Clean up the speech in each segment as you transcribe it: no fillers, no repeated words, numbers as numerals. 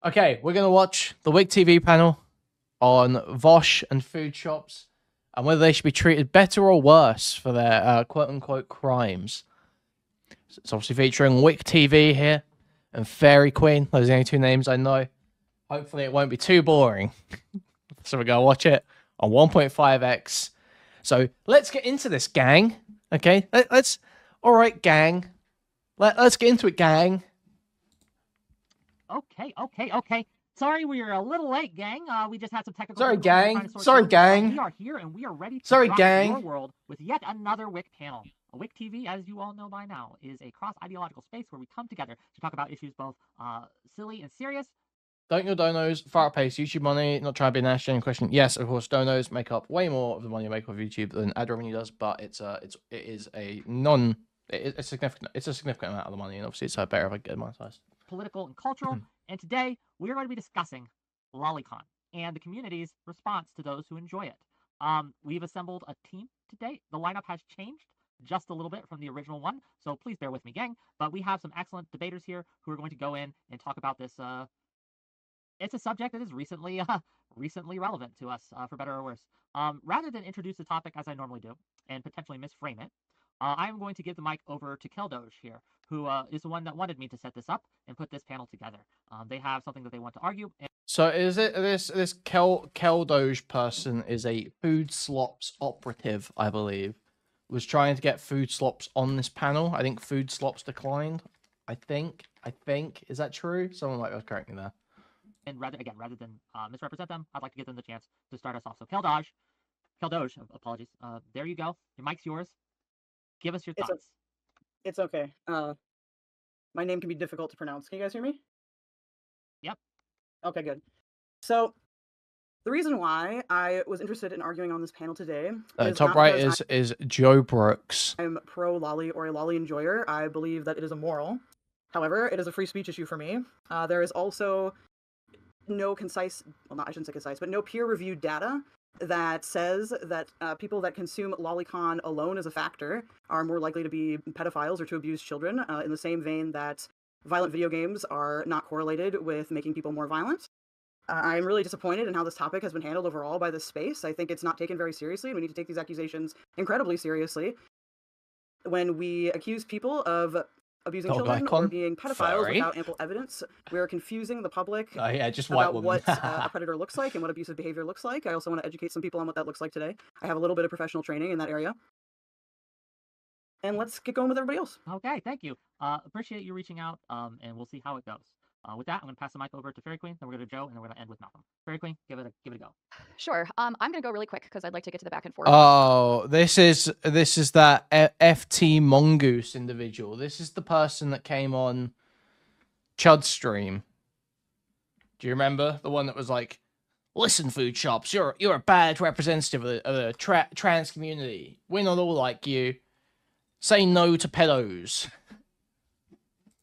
Okay, we're gonna watch the Whick TV panel on Vaush and food shops and whether they should be treated better or worse for their quote-unquote crimes. It's obviously featuring Whick TV here and Fairy Queen. Those are the only two names I know. Hopefully it won't be too boring. So we're gonna watch it on 1.5x. So let's get into this, gang. Okay, let's. All right, gang. Let's get into it, gang. Okay. Sorry, we are a little late, gang. We just had some technical. Sorry, gang. Sorry, gang. We are here and we are ready to Sorry, rock gang. your world with yet another Whick panel. Whick TV, as you all know by now, is a cross-ideological space where we come together to talk about issues both silly and serious. Don't your donos far outpace YouTube money? Not trying to be an Ashton question. Yes, of course, donos make up way more of the money you make off YouTube than ad revenue does, but it's a significant amount of the money, and obviously it's better if I get monetized. Political and cultural, and today we are going to be discussing Lolicon and the community's response to those who enjoy it. We've assembled a team today. The lineup has changed just a little bit from the original one, so please bear with me, gang. But we have some excellent debaters here who are going to go in and talk about this. It's a subject that is recently relevant to us, for better or worse. Rather than introduce the topic as I normally do and potentially misframe it, I'm going to give the mic over to Keldoge here, who is the one that wanted me to set this up and put this panel together. They have something that they want to argue. So is it this Keldoge person is a food slops operative, I believe, was trying to get food slops on this panel. I think food slops declined. I think. Is that true? Someone might correct me there. And rather than misrepresent them, I'd like to give them the chance to start us off. So Keldoge, apologies. There you go. Your mic's yours. Give us your thoughts. It's okay. My name can be difficult to pronounce. Can you guys hear me? Yep. Okay, good. So the reason why I was interested in arguing on this panel today is top right is Joe Brooks. I'm pro lolly or a lolly enjoyer. I believe that it is immoral. However, it is a free speech issue for me. There is also no concise, well, I shouldn't say concise, but no peer-reviewed data that says that people that consume lolicon alone as a factor are more likely to be pedophiles or to abuse children, in the same vein that violent video games are not correlated with making people more violent. I'm really disappointed in how this topic has been handled overall by this space. I think it's not taken very seriously. We need to take these accusations incredibly seriously. When we accuse people of abusing children or being pedophiles without ample evidence, we're confusing the public about what a predator looks like and what abusive behavior looks like. I also want to educate some people on what that looks like today. I have a little bit of professional training in that area. And let's get going with everybody else. Okay, thank you. Appreciate you reaching out, and we'll see how it goes. With that, I'm going to pass the mic over to Fairy Queen, then we're going to Joe, and then we're going to end with Malcolm. Fairy Queen, give it a go. Sure. I'm going to go really quick because I'd like to get to the back and forth. Oh, this is that FT Mongoose individual. This is the person that came on Chud's stream. Do you remember the one that was like, "Listen, food shops, you're a bad representative of the trans community. We're not all like you. Say no to pedos."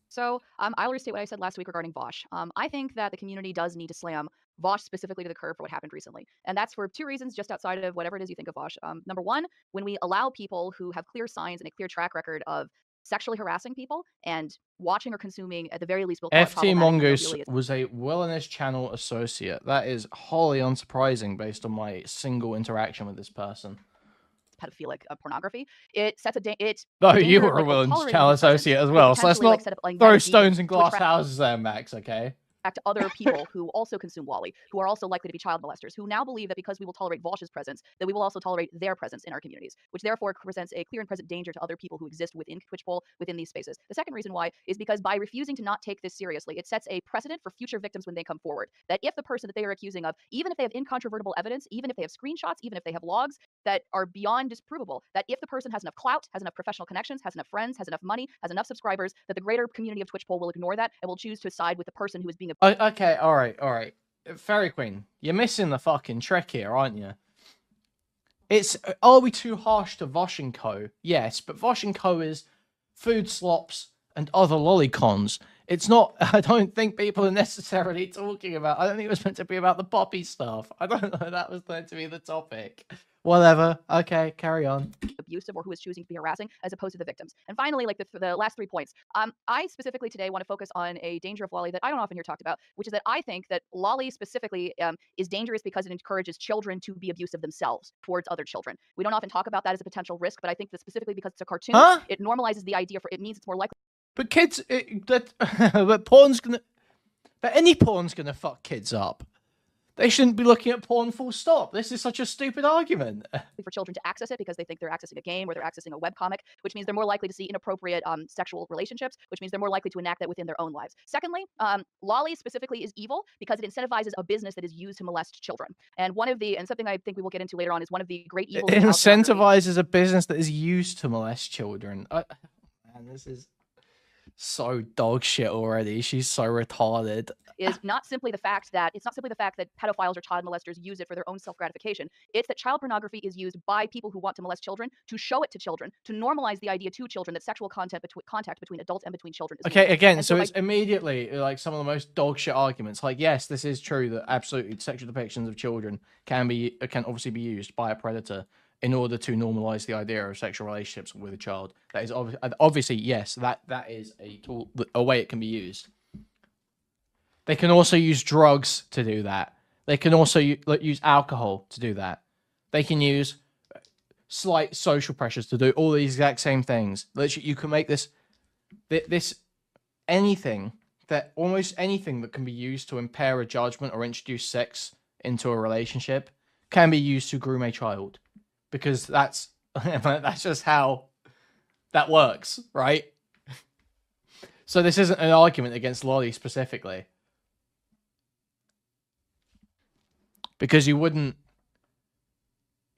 So I'll restate what I said last week regarding Vaush. I think that the community does need to slam Vaush specifically to the curb for what happened recently. And that's for two reasons, just outside of whatever it is you think of Vaush. Number one, when we allow people who have clear signs and a clear track record of sexually harassing people and watching or consuming, at the very least, FT Mongoose was a Wellness Channel associate. That is wholly unsurprising based on my single interaction with this person. Pedophilic pornography. It sets No, you were a Wellness Channel associate as well, so let's not throw stones in glass houses there, Max, okay? To other people who also consume Wally, who are also likely to be child molesters, who now believe that because we will tolerate Vaush's presence, that we will also tolerate their presence in our communities, which therefore presents a clear and present danger to other people who exist within Twitchpool, within these spaces. The second reason why is because by refusing to not take this seriously, it sets a precedent for future victims when they come forward, that if the person that they are accusing of, even if they have incontrovertible evidence, even if they have screenshots, even if they have logs that are beyond disprovable, that if the person has enough clout, has enough professional connections, has enough friends, has enough money, has enough subscribers, that the greater community of Twitchpool will ignore that and will choose to side with the person who is being okay, all right. Fairy Queen, you're missing the fucking trick here, aren't you? Are we too harsh to Vaush & Co? Yes, but Vaush & Co is food slops and other lolicons. It's not. I don't think people are necessarily talking about. I don't think it was meant to be about the poppy stuff. I don't know. That was meant to be the topic. Whatever. Okay, carry on. Abusive or who is choosing to be harassing as opposed to the victims. And finally, like the last 3 points, I specifically today want to focus on a danger of Lolly that I don't often hear talked about, which is that I think that Lolly specifically is dangerous because it encourages children to be abusive themselves towards other children. We don't often talk about that as a potential risk, but I think that specifically because it's a cartoon, it normalizes the idea for it means it's more likely. But kids, but porn's gonna, but any porn's gonna fuck kids up. They shouldn't be looking at porn full stop. This is such a stupid argument. For children to access it because they think they're accessing a game or they're accessing a webcomic, which means they're more likely to see inappropriate sexual relationships, which means they're more likely to enact that within their own lives. Secondly, Lolly specifically is evil because it incentivizes a business that is used to molest children. And something I think we will get into later on is one of the great evils. It incentivizes a business that is used to molest children. Man, this is so dog shit already. She's so retarded. Is not simply the fact that pedophiles or child molesters use it for their own self-gratification. It's that child pornography is used by people who want to molest children to show it to children, to normalize the idea to children that sexual contact between adults and between children is okay, normal. again, And so it's immediately like some of the most dog shit arguments. Like, yes, this is true that absolutely sexual depictions of children can obviously be used by a predator in order to normalize the idea of sexual relationships with a child. That is obviously yes, that is a tool, a way it can be used. They can also use drugs to do that. They can also use alcohol to do that. They can use slight social pressures to do all these exact same things. Literally, you can make almost anything that can be used to impair a judgment or introduce sex into a relationship can be used to groom a child, because that's just how that works, right? So this isn't an argument against Lolly specifically. Because you wouldn't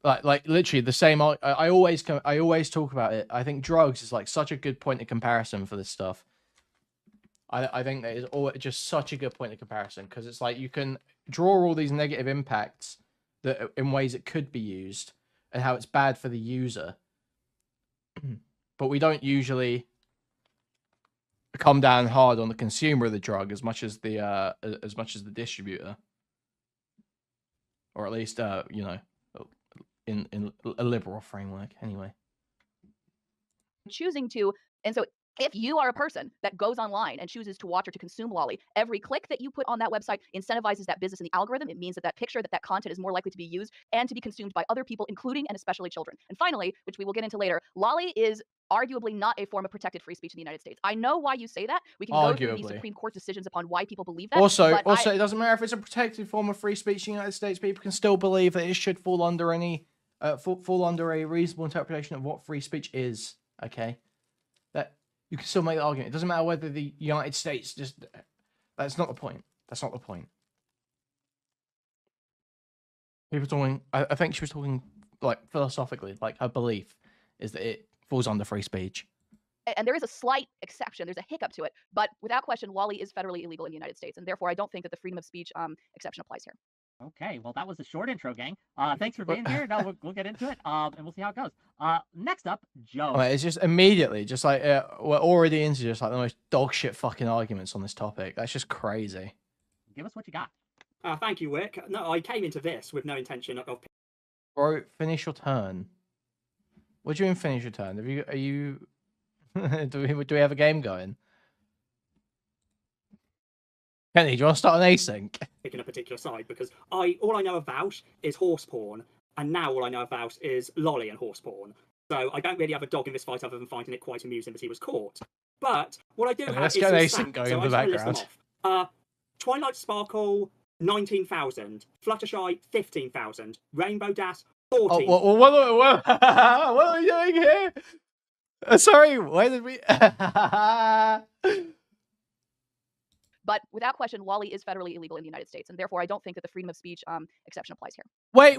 like literally the same. I always talk about it. I think drugs is like such a good point of comparison for this stuff. I think that is just such a good point of comparison, because it's like you can draw all these negative impacts that in ways it could be used and how it's bad for the user, but we don't usually come down hard on the consumer of the drug as much as the distributor. Or at least, you know, in a liberal framework, anyway. Choosing to, and so if you are a person that goes online and chooses to watch or to consume Lolly, every click that you put on that website incentivizes that business in the algorithm. It means that picture, that content is more likely to be used and to be consumed by other people, including and especially children. And finally, which we will get into later, Lolly is arguably not a form of protected free speech in the United States. I know why you say that. We can go through the Supreme Court decisions upon why people believe that. Also, it doesn't matter if it's a protected form of free speech in the United States. People can still believe that it should fall under fall under a reasonable interpretation of what free speech is. Okay, that you can still make the argument. It doesn't matter whether the United States that's not the point. That's not the point. People talking. I think she was talking like philosophically. Like her belief is that it falls under free speech. And there is a slight exception. There's a hiccup to it. But without question, Lolly is federally illegal in the United States. And therefore, I don't think that the freedom of speech exception applies here. Okay, well, that was a short intro, gang. Thanks for being here. Now we'll get into it, and we'll see how it goes. Next up, Joe. Right, it's just immediately, just like, we're already into just like the most dog shit fucking arguments on this topic. That's just crazy. Give us what you got. Thank you, Whick. No, I came into this with no intention of... Bro, finish your turn. What do you mean finish your turn? Are you... do we have a game going? Kenny, do you want to start an async? Picking a particular side, because all I know of Vaush is horse porn, and now all I know of Vaush is Lolly and horse porn. So I don't really have a dog in this fight other than finding it quite amusing that he was caught. But what I do have let's is get an some async going so in the background. Twilight Sparkle, 19,000. Fluttershy, 15,000. Rainbow Dash, 14,000. Oh, what are we doing here? Sorry, why did we... But without question, Lolly is federally illegal in the United States, and therefore I don't think that the freedom of speech exception applies here. Wait.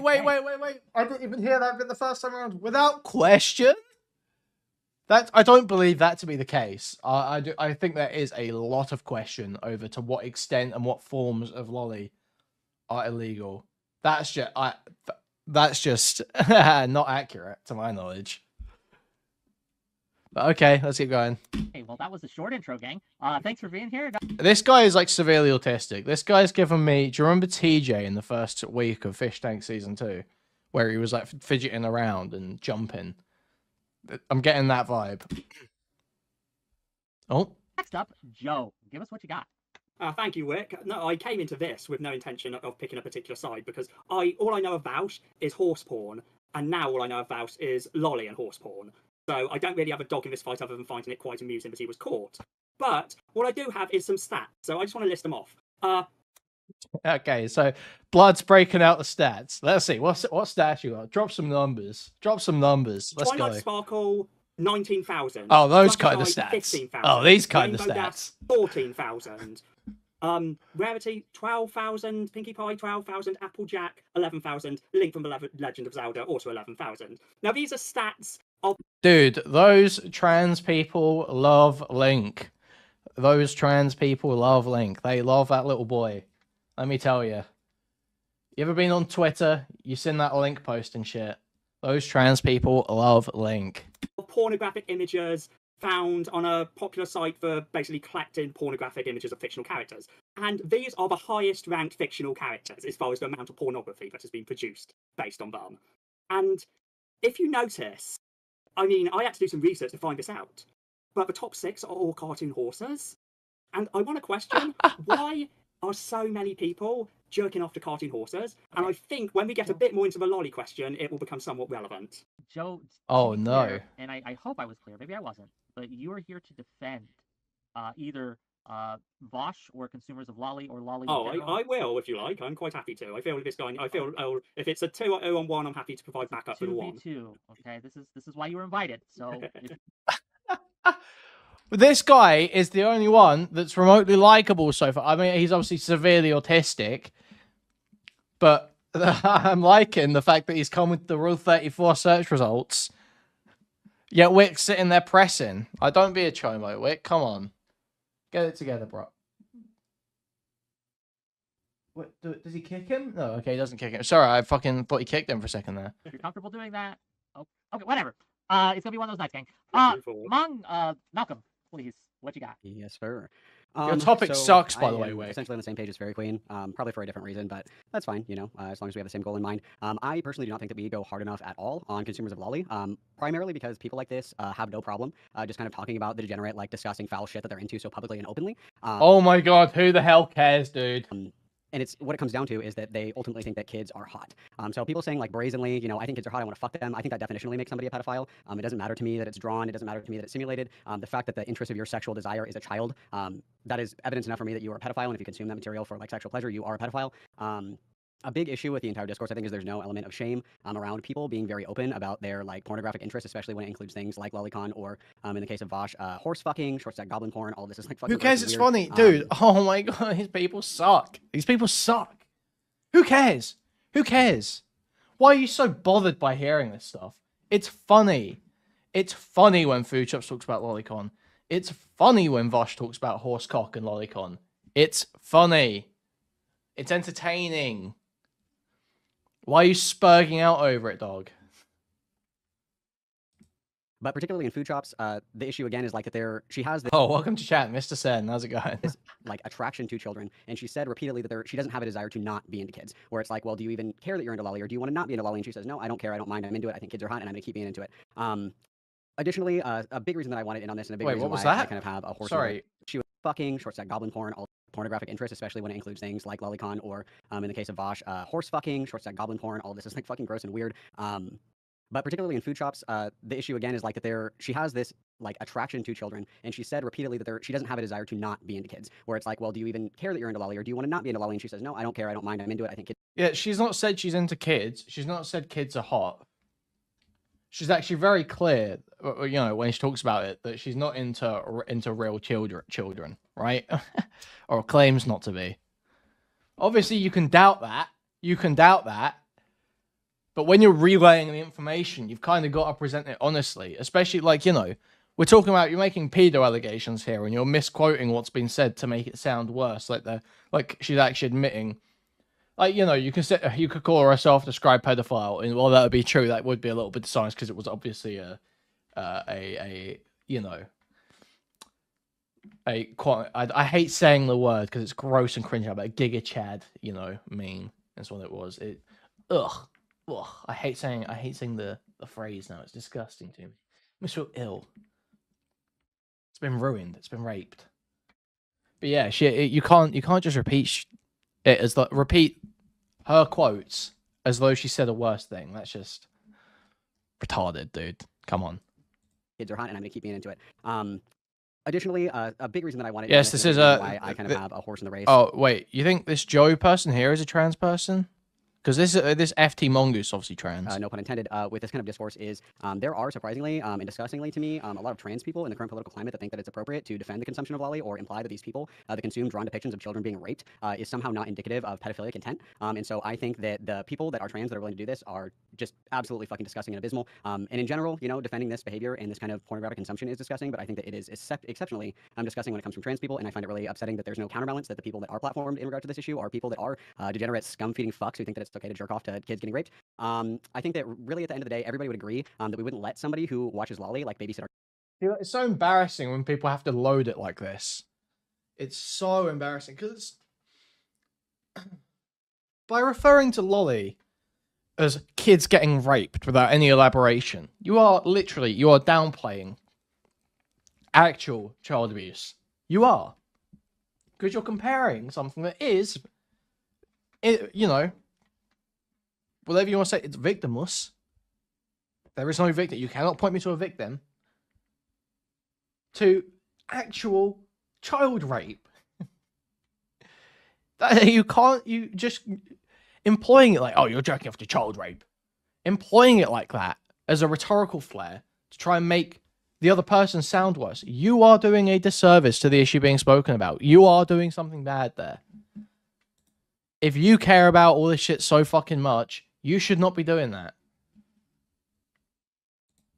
I didn't even hear that bit the first time around. Without question? I don't believe that to be the case. I think there is a lot of question over to what extent and what forms of Lolly are illegal. That's just not accurate to my knowledge. But okay, let's get going. Hey, well, that was a short intro, gang. Thanks for being here. This guy is like severely autistic. This guy's given me. Do you remember TJ in the first week of Fish Tank season 2, where he was like fidgeting around and jumping? I'm getting that vibe. Oh. Next up, Joe. Give us what you got. Thank you, Whick. No, I came into this with no intention of picking a particular side because all I know of Vaush is horse porn, and now all I know of Vaush is lolly and horse porn. So I don't really have a dog in this fight other than finding it quite amusing that he was caught. But what I do have is some stats, so I just want to list them off. Okay, so Blood's breaking out the stats. Let's see, what stats you got? Drop some numbers. Drop some numbers. Let's Twilight go. Sparkle, 19,000. Oh, those Lucky kind of Side, stats. 15,000. Oh, these kind of Rainbow stats. Dash, 14,000. Rarity, 12,000. Pinkie Pie, 12,000. Applejack, 11,000. Link from the Legend of Zelda, also 11,000. Now, these are stats of... Dude, those trans people love Link. Those trans people love Link. They love that little boy. Let me tell you. You ever been on Twitter? You seen that Link post and shit? Those trans people love Link. pornographic images found on a popular site for basically collecting pornographic images of fictional characters. And these are the highest ranked fictional characters as far as the amount of pornography that has been produced based on them. And if you notice, I mean, I had to do some research to find this out, but the top 6 are all cartoon horses. And I want to question, why are so many people jerking off to cartoon horses? And I think when we get a bit more into the lolly question, it will become somewhat relevant. Joe. Oh, to be no. clear, and I hope I was clear. Maybe I wasn't. But you are here to defend either Vaush or consumers of lolly or lolly. Oh, I will if you like. I'm quite happy to. I feel this guy. I feel if it's a 2-on-1, I'm happy to provide backup for the 1. 2v2. Okay, this is why you were invited. So. This guy is the only one that's remotely likable so far. I mean, he's obviously severely autistic, but I'm liking the fact that he's come with the Rule 34 search results. Yet Whick's sitting there pressing. Don't be a chomo, Whick. Come on. Get it together, bro. What, does he kick him? No, okay, he doesn't kick him. Sorry, I fucking thought he kicked him for a second there. If you're comfortable doing that, oh, okay, whatever. It's gonna be one of those nights, gang. Malcolm, please, what you got? Yes, sir. Your topic sucks, by the way, I am Whick. essentially on the same page as Fairy Queen, probably for a different reason, but that's fine, you know, as long as we have the same goal in mind. I personally do not think that we go hard enough at all on consumers of lolly, primarily because people like this have no problem just kind of talking about the degenerate, like, disgusting, foul shit that they're into so publicly and openly. Oh my god, who the hell cares, dude? And it's what it comes down to is that they ultimately think that kids are hot. So people saying like brazenly, you know, I think kids are hot, I want to fuck them. I think that definitionally makes somebody a pedophile. It doesn't matter to me that it's drawn. It doesn't matter to me that it's simulated. The fact that the interest of your sexual desire is a child, that is evidence enough for me that you are a pedophile. And if you consume that material for like sexual pleasure, you are a pedophile. A big issue with the entire discourse, I think, is there's no element of shame around people being very open about their like pornographic interests, especially when it includes things like lolicon or, in the case of Vaush, horse fucking, short stack goblin porn. All of this is like fucking. Who cares? gross It's and funny, weird. dude. Oh my god, these people suck. These people suck. Who cares? Who cares? Why are you so bothered by hearing this stuff? It's funny. It's funny when Food Shops talks about lolicon. It's funny when Vaush talks about horsecock and lolicon. It's funny. It's entertaining. Why are you spurging out over it, dog? But particularly in food shops, the issue again is like that she has this Oh, welcome to chat, Mr. Sen. How's it going? like attraction to children, and she said repeatedly that she doesn't have a desire to not be into kids. Where it's like, well, do you even care that you're into lolly, or do you want to not be into lolly? And she says, no, I don't care, I don't mind, I'm into it. I think kids are hot, and I'm gonna keep being into it. Additionally, a big reason that I wanted in on this, and a big Wait, reason what was why I that? kind of have a horse. Sorry. She was fucking, short stack goblin porn, all pornographic interest, especially when it includes things like lolicon or, in the case of Vaush, horse fucking, short stack goblin porn. All of this is like fucking gross and weird. But particularly in food shops, the issue again is like that she has this like attraction to children, and she said repeatedly that she doesn't have a desire to not be into kids. Where it's like, well, do you even care that you're into lolly, or do you want to not be into lolly? And she says, no, I don't care, I don't mind, I'm into it. I think kids. Yeah, she's not said she's into kids. She's not said kids are hot. She's actually very clear, you know, when she talks about it, that she's not into real children, right? Or claims not to be. Obviously, you can doubt that. You can doubt that. But when you're relaying the information, you've kind of got to present it honestly. Especially, like, you know, we're talking about you're making pedo allegations here, and you're misquoting what's been said to make it sound worse. Like she's actually admitting. Like, you know, you could call her a self-described pedophile, and while that would be true, that would be a little bit dishonest because it was obviously a you know, I hate saying the word because it's gross and cringy, but a giga chad, you know, meme. That's what it was. Ugh. I hate saying the phrase now. It's disgusting to me. I just feel ill. It's been ruined. It's been raped. But yeah, you can't just repeat it as repeat her quotes as though she said a worse thing. That's just retarded, dude. Come on. Kids are hot, and I'm gonna keep being into it. Additionally, a big reason that I wanted. Yes, this is why I kind of have a horse in the race. Oh wait, you think this Joe person here is a trans person? Because this FT Mongoose obviously trans. No pun intended. With this kind of discourse is there are surprisingly and disgustingly to me a lot of trans people in the current political climate that think that it's appropriate to defend the consumption of lolly or imply that these people that consume drawn depictions of children being raped is somehow not indicative of pedophilic intent. And so I think that the people that are trans that are willing to do this are just absolutely fucking disgusting and abysmal. And in general, you know, defending this behavior and this kind of pornographic consumption is disgusting, but I think that it is exceptionally disgusting when it comes from trans people, and I find it really upsetting that there's no counterbalance, that the people that are platformed in regard to this issue are people that are degenerate scum-feeding fucks who think that it's okay to jerk off to kids getting raped. I think that really at the end of the day, everybody would agree that we wouldn't let somebody who watches lolly like babysit our. It's so embarrassing when people have to load it like this. It's so embarrassing because by referring to lolly as kids getting raped without any elaboration, you are downplaying actual child abuse. You are, because you're comparing something that is, you know, whatever you want to say, it's victimless. There is no victim. You cannot point me to a victim. To actual child rape. You just employing it like, oh, you're jerking off to child rape. Employing it like that as a rhetorical flair to try and make the other person sound worse. You are doing a disservice to the issue being spoken about. You are doing something bad there. If you care about all this shit so fucking much, you should not be doing that.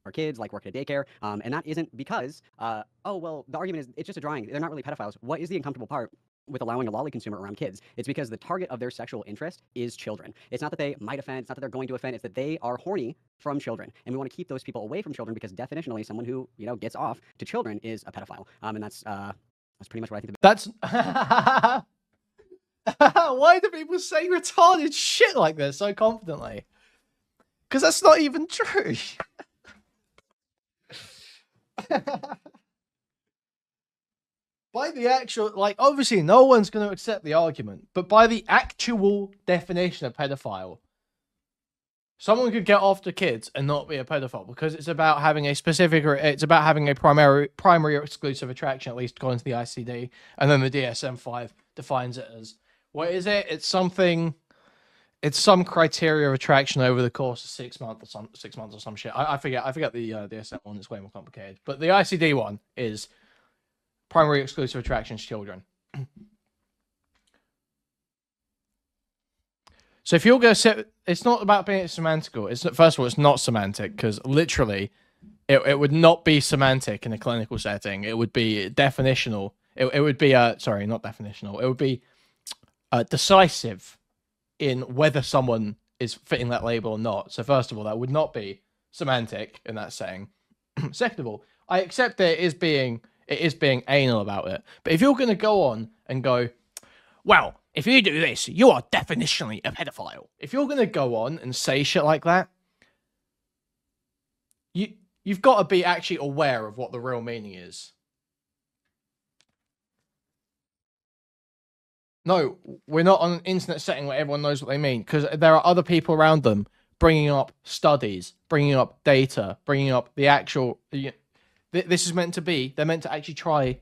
Our kids like work at a daycare, and that isn't because, oh, well, the argument is it's just a drawing. They're not really pedophiles. What is the uncomfortable part with allowing a lolly consumer around kids? It's because the target of their sexual interest is children. It's not that they might offend. It's not that they're going to offend. It's that they are horny from children, and we want to keep those people away from children because definitionally, someone who, you know, gets off to children is a pedophile. And that's pretty much what I think. That's why do people say retarded shit like this so confidently? Because that's not even true. By the actual, like, obviously no one's going to accept the argument, but by the actual definition of pedophile, someone could get off to kids and not be a pedophile because it's about having a specific, or it's about having a primary or exclusive attraction, at least according to the ICD, and then the DSM-5 defines it as, what is it? It's something. It's some criteria of attraction over the course of 6 months or some shit. I forget the DSM one. It's way more complicated. But the ICD one is primary exclusive attraction to children. So if you're going to sit, it's not about being semantical. It's first of all, it's not semantic because literally, it would not be semantic in a clinical setting. It would be definitional. It would be sorry, not definitional. It would be decisive in whether someone is fitting that label or not. So first of all, that would not be semantic in that setting. Second of all, I accept that it is being anal about it. But if you're going to go on and go, well, if you do this, you are definitionally a pedophile. If you're going to go on and say shit like that, you've got to be actually aware of what the real meaning is. No, we're not on an internet setting where everyone knows what they mean, because there are other people around them bringing up studies, bringing up data, bringing up the actual... This is meant to be... They're meant to actually try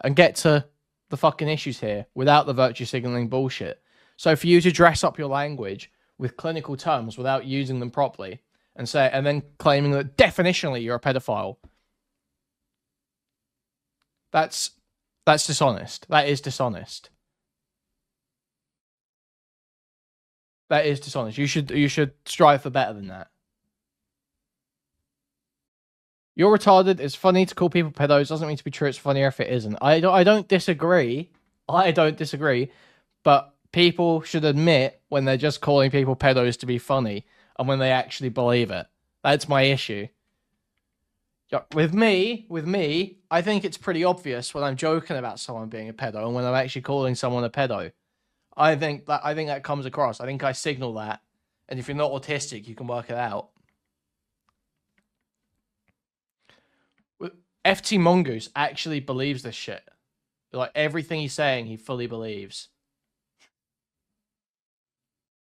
and get to the fucking issues here without the virtue signaling bullshit. So for you to dress up your language with clinical terms without using them properly and then claiming that definitionally you're a pedophile, that's dishonest. That is dishonest. That is dishonest. You should strive for better than that. You're retarded. It's funny to call people pedos. Doesn't mean to be true. It's funnier if it isn't. I don't disagree. I don't disagree. But people should admit when they're just calling people pedos to be funny and when they actually believe it. That's my issue. Yeah, with me, I think it's pretty obvious when I'm joking about someone being a pedo and when I'm actually calling someone a pedo. I think that comes across. I think I signal that, and if you're not autistic, you can work it out. FT Mongoose actually believes this shit. Like everything he's saying, he fully believes,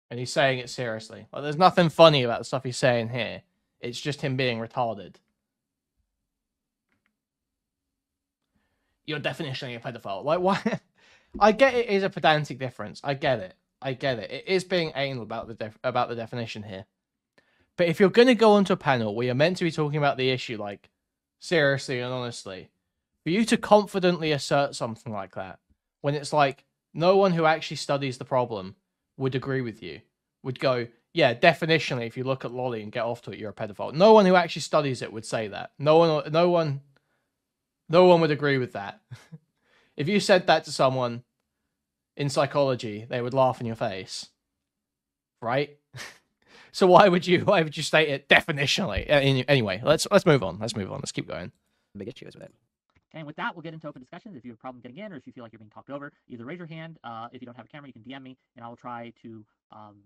and he's saying it seriously. Like there's nothing funny about the stuff he's saying here. It's just him being retarded. You're definitionally a pedophile. Like, why? I get it is a pedantic difference. I get it. It is being anal about the definition here. But if you're going to go onto a panel where you're meant to be talking about the issue, like, seriously and honestly, for you to confidently assert something like that, when it's like, no one who actually studies the problem would agree with you, would go, yeah, definitionally, if you look at Lolly and get off to it, you're a pedophile. No one who actually studies it would say that. No one would agree with that. If you said that to someone in psychology, they would laugh in your face, right? So why would you state it definitionally? Anyway, let's move on. Let's keep going. The big issue is with it. Okay, and with that, we'll get into open discussions. If you have a problem getting in, or if you feel like you're being talked over, either raise your hand. If you don't have a camera, you can DM me, and I will try to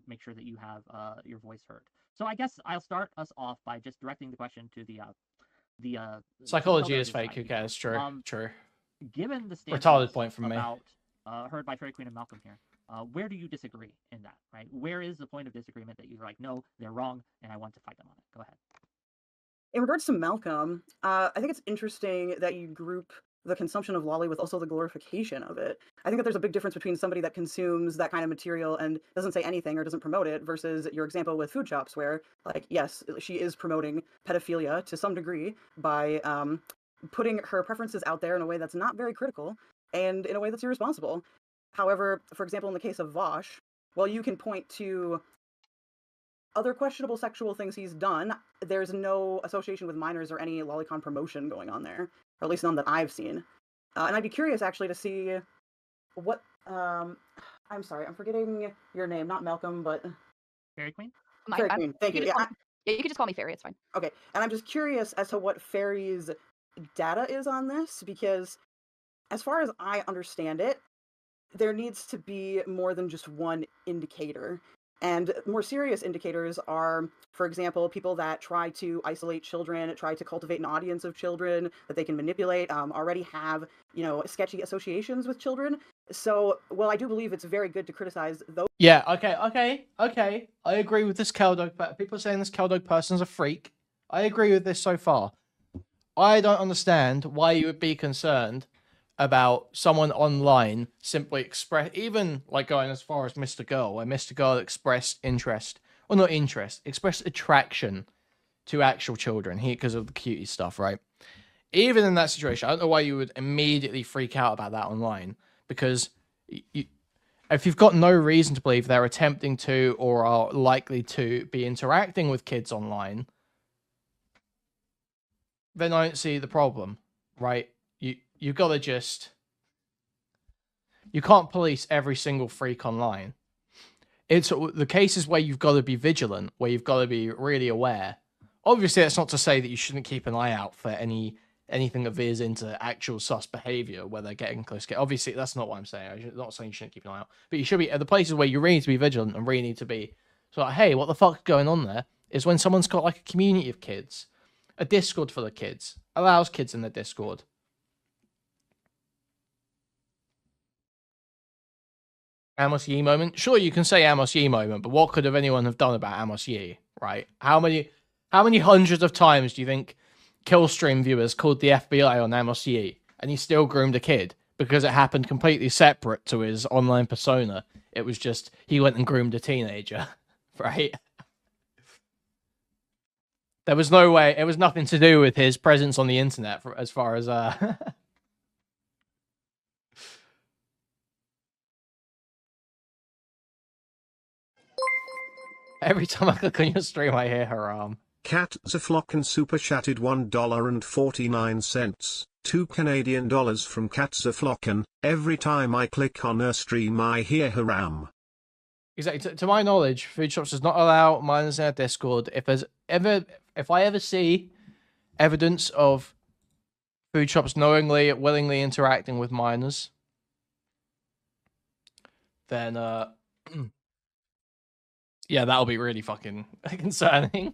make sure that you have your voice heard. So I guess I'll start us off by just directing the question to the psychology is fake. Who cares? True. True. Given the retarded point from about, heard by Fairy Queen and Malcolm here, where do you disagree in that? Right? Where is the point of disagreement that you're like, no, they're wrong, and I want to fight them on it? Go ahead. In regards to Malcolm, I think it's interesting that you group the consumption of lolly with also the glorification of it. I think that there's a big difference between somebody that consumes that kind of material and doesn't say anything or doesn't promote it versus your example with food shops where, like, yes, she is promoting pedophilia to some degree by putting her preferences out there in a way that's not very critical and in a way that's irresponsible. However, for example, in the case of Vaush, while you can point to other questionable sexual things he's done, there's no association with minors or any lolicon promotion going on there, or at least none that I've seen. And I'd be curious actually to see what I'm sorry, I'm forgetting your name, not Malcolm, but Fairy Queen. Fairy Queen. Thank you. Yeah, you can just call me Fairy. It's fine. Okay, and I'm just curious as to what Fairy's data is on this, because as far as I understand it, there needs to be more than just one indicator. And more serious indicators are, for example, people that try to isolate children, try to cultivate an audience of children that they can manipulate, already have, sketchy associations with children. So, well, I do believe it's very good to criticize those. Yeah, okay. I agree with this Keldog. People saying this Keldog person's a freak. I agree with this so far. I don't understand why you would be concerned about someone online simply even like going as far as Mr. Girl, where Mr. Girl expressed expressed attraction to actual children because of the cutie stuff, right? Even in that situation, I don't know why you would immediately freak out about that online, because if you've got no reason to believe they're attempting to or are likely to be interacting with kids online, then I don't see the problem, right? You gotta just... You can't police every single freak online. It's the cases where you've got to be vigilant, where you've got to be really aware. Obviously, that's not to say that you shouldn't keep an eye out for anything that veers into actual sus behavior, where they're getting close. Obviously, that's not what I'm saying. I'm not saying you shouldn't keep an eye out. But you should be at the places where you really need to be vigilant and really need to be... So, like, hey, what the fuck's going on there? Is when someone's got, like, a community of kids. A Discord for the kids. Allows kids in the Discord. Amos Yee moment. Sure, you can say Amos Yee moment, but what could anyone have done about Amos Yee, right? How many hundreds of times do you think Killstream viewers called the FBI on Amos Yee, and he still groomed a kid because it happened completely separate to his online persona? It was just he went and groomed a teenager, right? There was no way. It was nothing to do with his presence on the internet, as far as Every time I click on your stream, I hear haram. Cat Zaflocken super chatted $1.49, $2 Canadian from Cat Zaflocken. Every time I click on her stream, I hear haram. Exactly. To my knowledge, Food Shops does not allow minors in our Discord. If I ever see evidence of food shops knowingly, willingly interacting with minors, then yeah, that'll be really fucking concerning.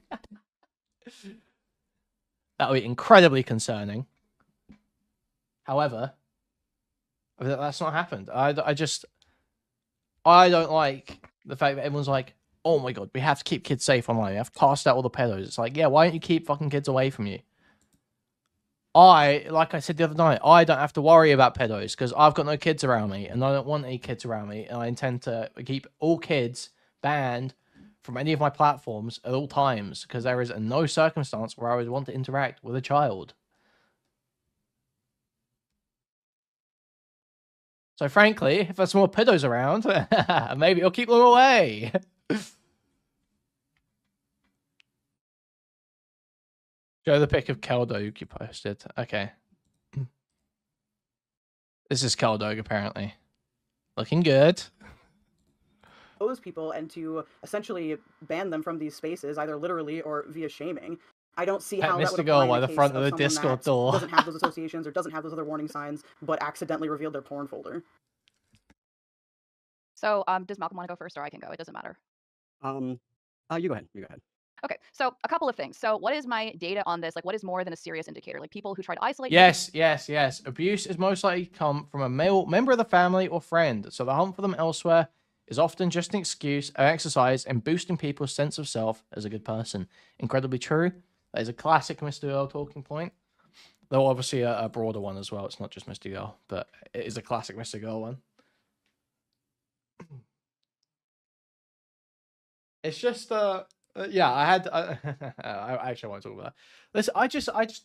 That'll be incredibly concerning. However, that's not happened. I don't like the fact that everyone's like, oh my god, we have to keep kids safe online. We have to cast out all the pedos. It's like, yeah, why don't you keep fucking kids away from you? Like I said the other night, I don't have to worry about pedos because I've got no kids around me and I don't want any kids around me. And I intend to keep all kids banned from any of my platforms at all times because there is no circumstance where I would want to interact with a child. So frankly, if there's more pedos around, maybe I'll keep them away. Show the pic of Keldog you posted. Okay. This is Keldog, apparently. Looking good. Those people and to essentially ban them from these spaces, either literally or via shaming. I don't see how that would apply in by the case front of the someone Discord that door. doesn't have those associations or doesn't have those other warning signs, but accidentally revealed their porn folder. So, does Malcolm want to go first, or I can go? It doesn't matter. You go ahead. You go ahead. Okay, so a couple of things. So, what is my data on this? Like, what is more than a serious indicator? Like, people who try to isolate. Yes. Abuse is most likely to come from a male member of the family or friend. So the hunt for them elsewhere is often just an excuse, an exercise in boosting people's sense of self as a good person. Incredibly true. That is a classic Mr. Girl talking point. Though obviously a broader one as well. It's not just Mr. Girl, but it is a classic Mr. Girl one. It's just yeah, I actually want to talk about that. Listen, I just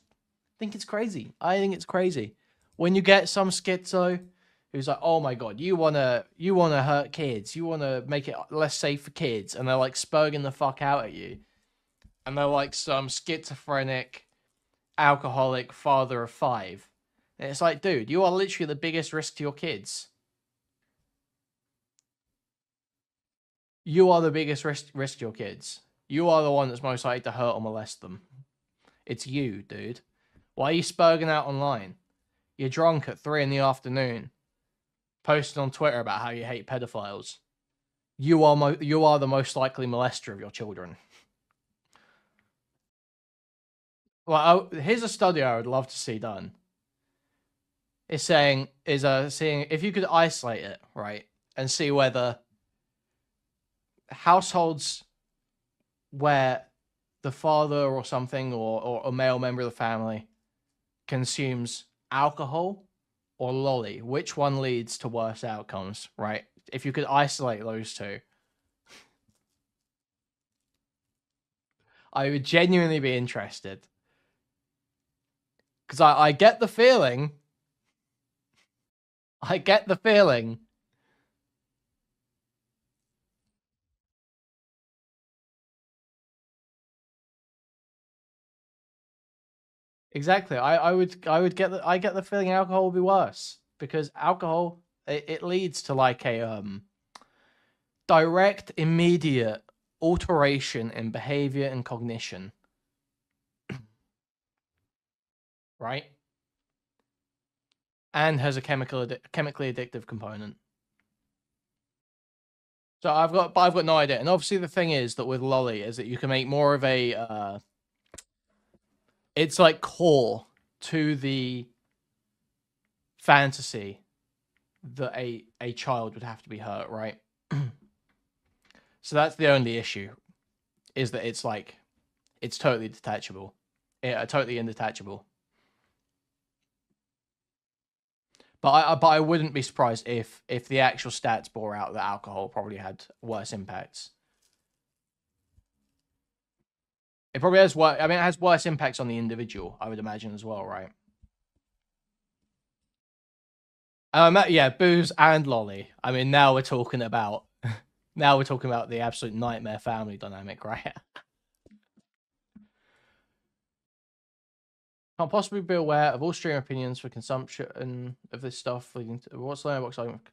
think it's crazy. I think it's crazy when you get some schizo who's like, oh my god, you wanna hurt kids, you wanna make it less safe for kids, and they're like spurging the fuck out at you, and they're like some schizophrenic, alcoholic father of 5, and it's like, dude, you are literally the biggest risk to your kids. You are the biggest risk to your kids. You are the one that's most likely to hurt or molest them. It's you, dude. Why are you spurging out online? You're drunk at 3 in the afternoon, posting on Twitter about how you hate pedophiles. You are the most likely molester of your children. Well, here's a study I would love to see done. It's seeing if you could isolate it, right, and see whether households where the father or something or a male member of the family consumes alcohol or lolly, which one leads to worse outcomes, right? If you could isolate those two, I would genuinely be interested. Because I get the feeling exactly. I get the feeling alcohol will be worse because alcohol it leads to like a direct, immediate alteration in behavior and cognition, right? And has a chemically addictive component. So I've got no idea. And obviously the thing is that with lolly is that you can make more of a it's like core to the fantasy that a child would have to be hurt, right? So that's the only issue, is that it's like it's totally detachable, totally indetachable. But I wouldn't be surprised if the actual stats bore out that alcohol probably had worse impacts. It probably has worse. I mean, it has worse impacts on the individual, I would imagine as well, right? Yeah, booze and lolly. I mean, now we're talking about the absolute nightmare family dynamic, right? Can't possibly be aware of all stream opinions for consumption of this stuff. What's Lonerbox argument?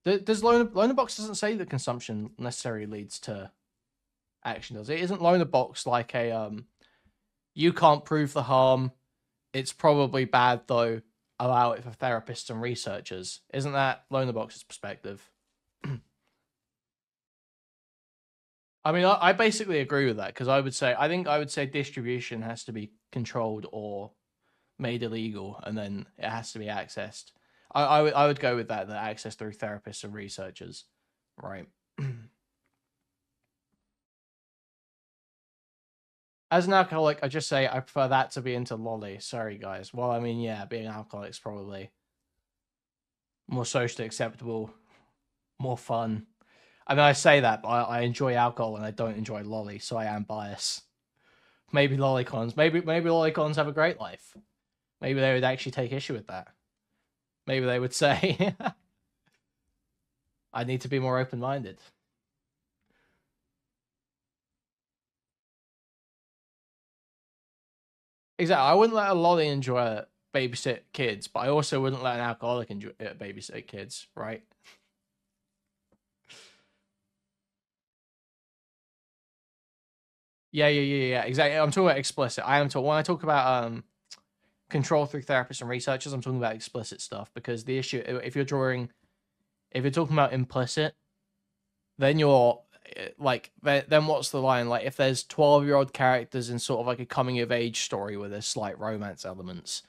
Does Lonerbox doesn't say that consumption necessarily leads to action, does it? Isn't Lonerbox like a You can't prove the harm. It's probably bad, though. Allow it for therapists and researchers. Isn't that Lonerbox's perspective? I mean, I basically agree with that, because I think I would say distribution has to be controlled or made illegal, and then it has to be accessed. I would go with that access through therapists and researchers, right? As an alcoholic, I just say I prefer that to be into lolly. Sorry, guys. Well, I mean, yeah, being an alcoholic is probably more socially acceptable, more fun. I mean, I say that, but I enjoy alcohol and I don't enjoy lolly, so I am biased. Maybe lolicons. Maybe lolicons have a great life. Maybe they would actually take issue with that. Maybe they would say, I need to be more open-minded. Exactly. I wouldn't let a lolly enjoy babysit kids, but I also wouldn't let an alcoholic enjoy babysit kids, right? Yeah, exactly. I'm talking about explicit. When I talk about control through therapists and researchers, I'm talking about explicit stuff, because the issue, if you're talking about implicit, then you're like, then what's the line? Like, if there's 12-year-old characters in sort of like a coming of age story with there's slight romance elements,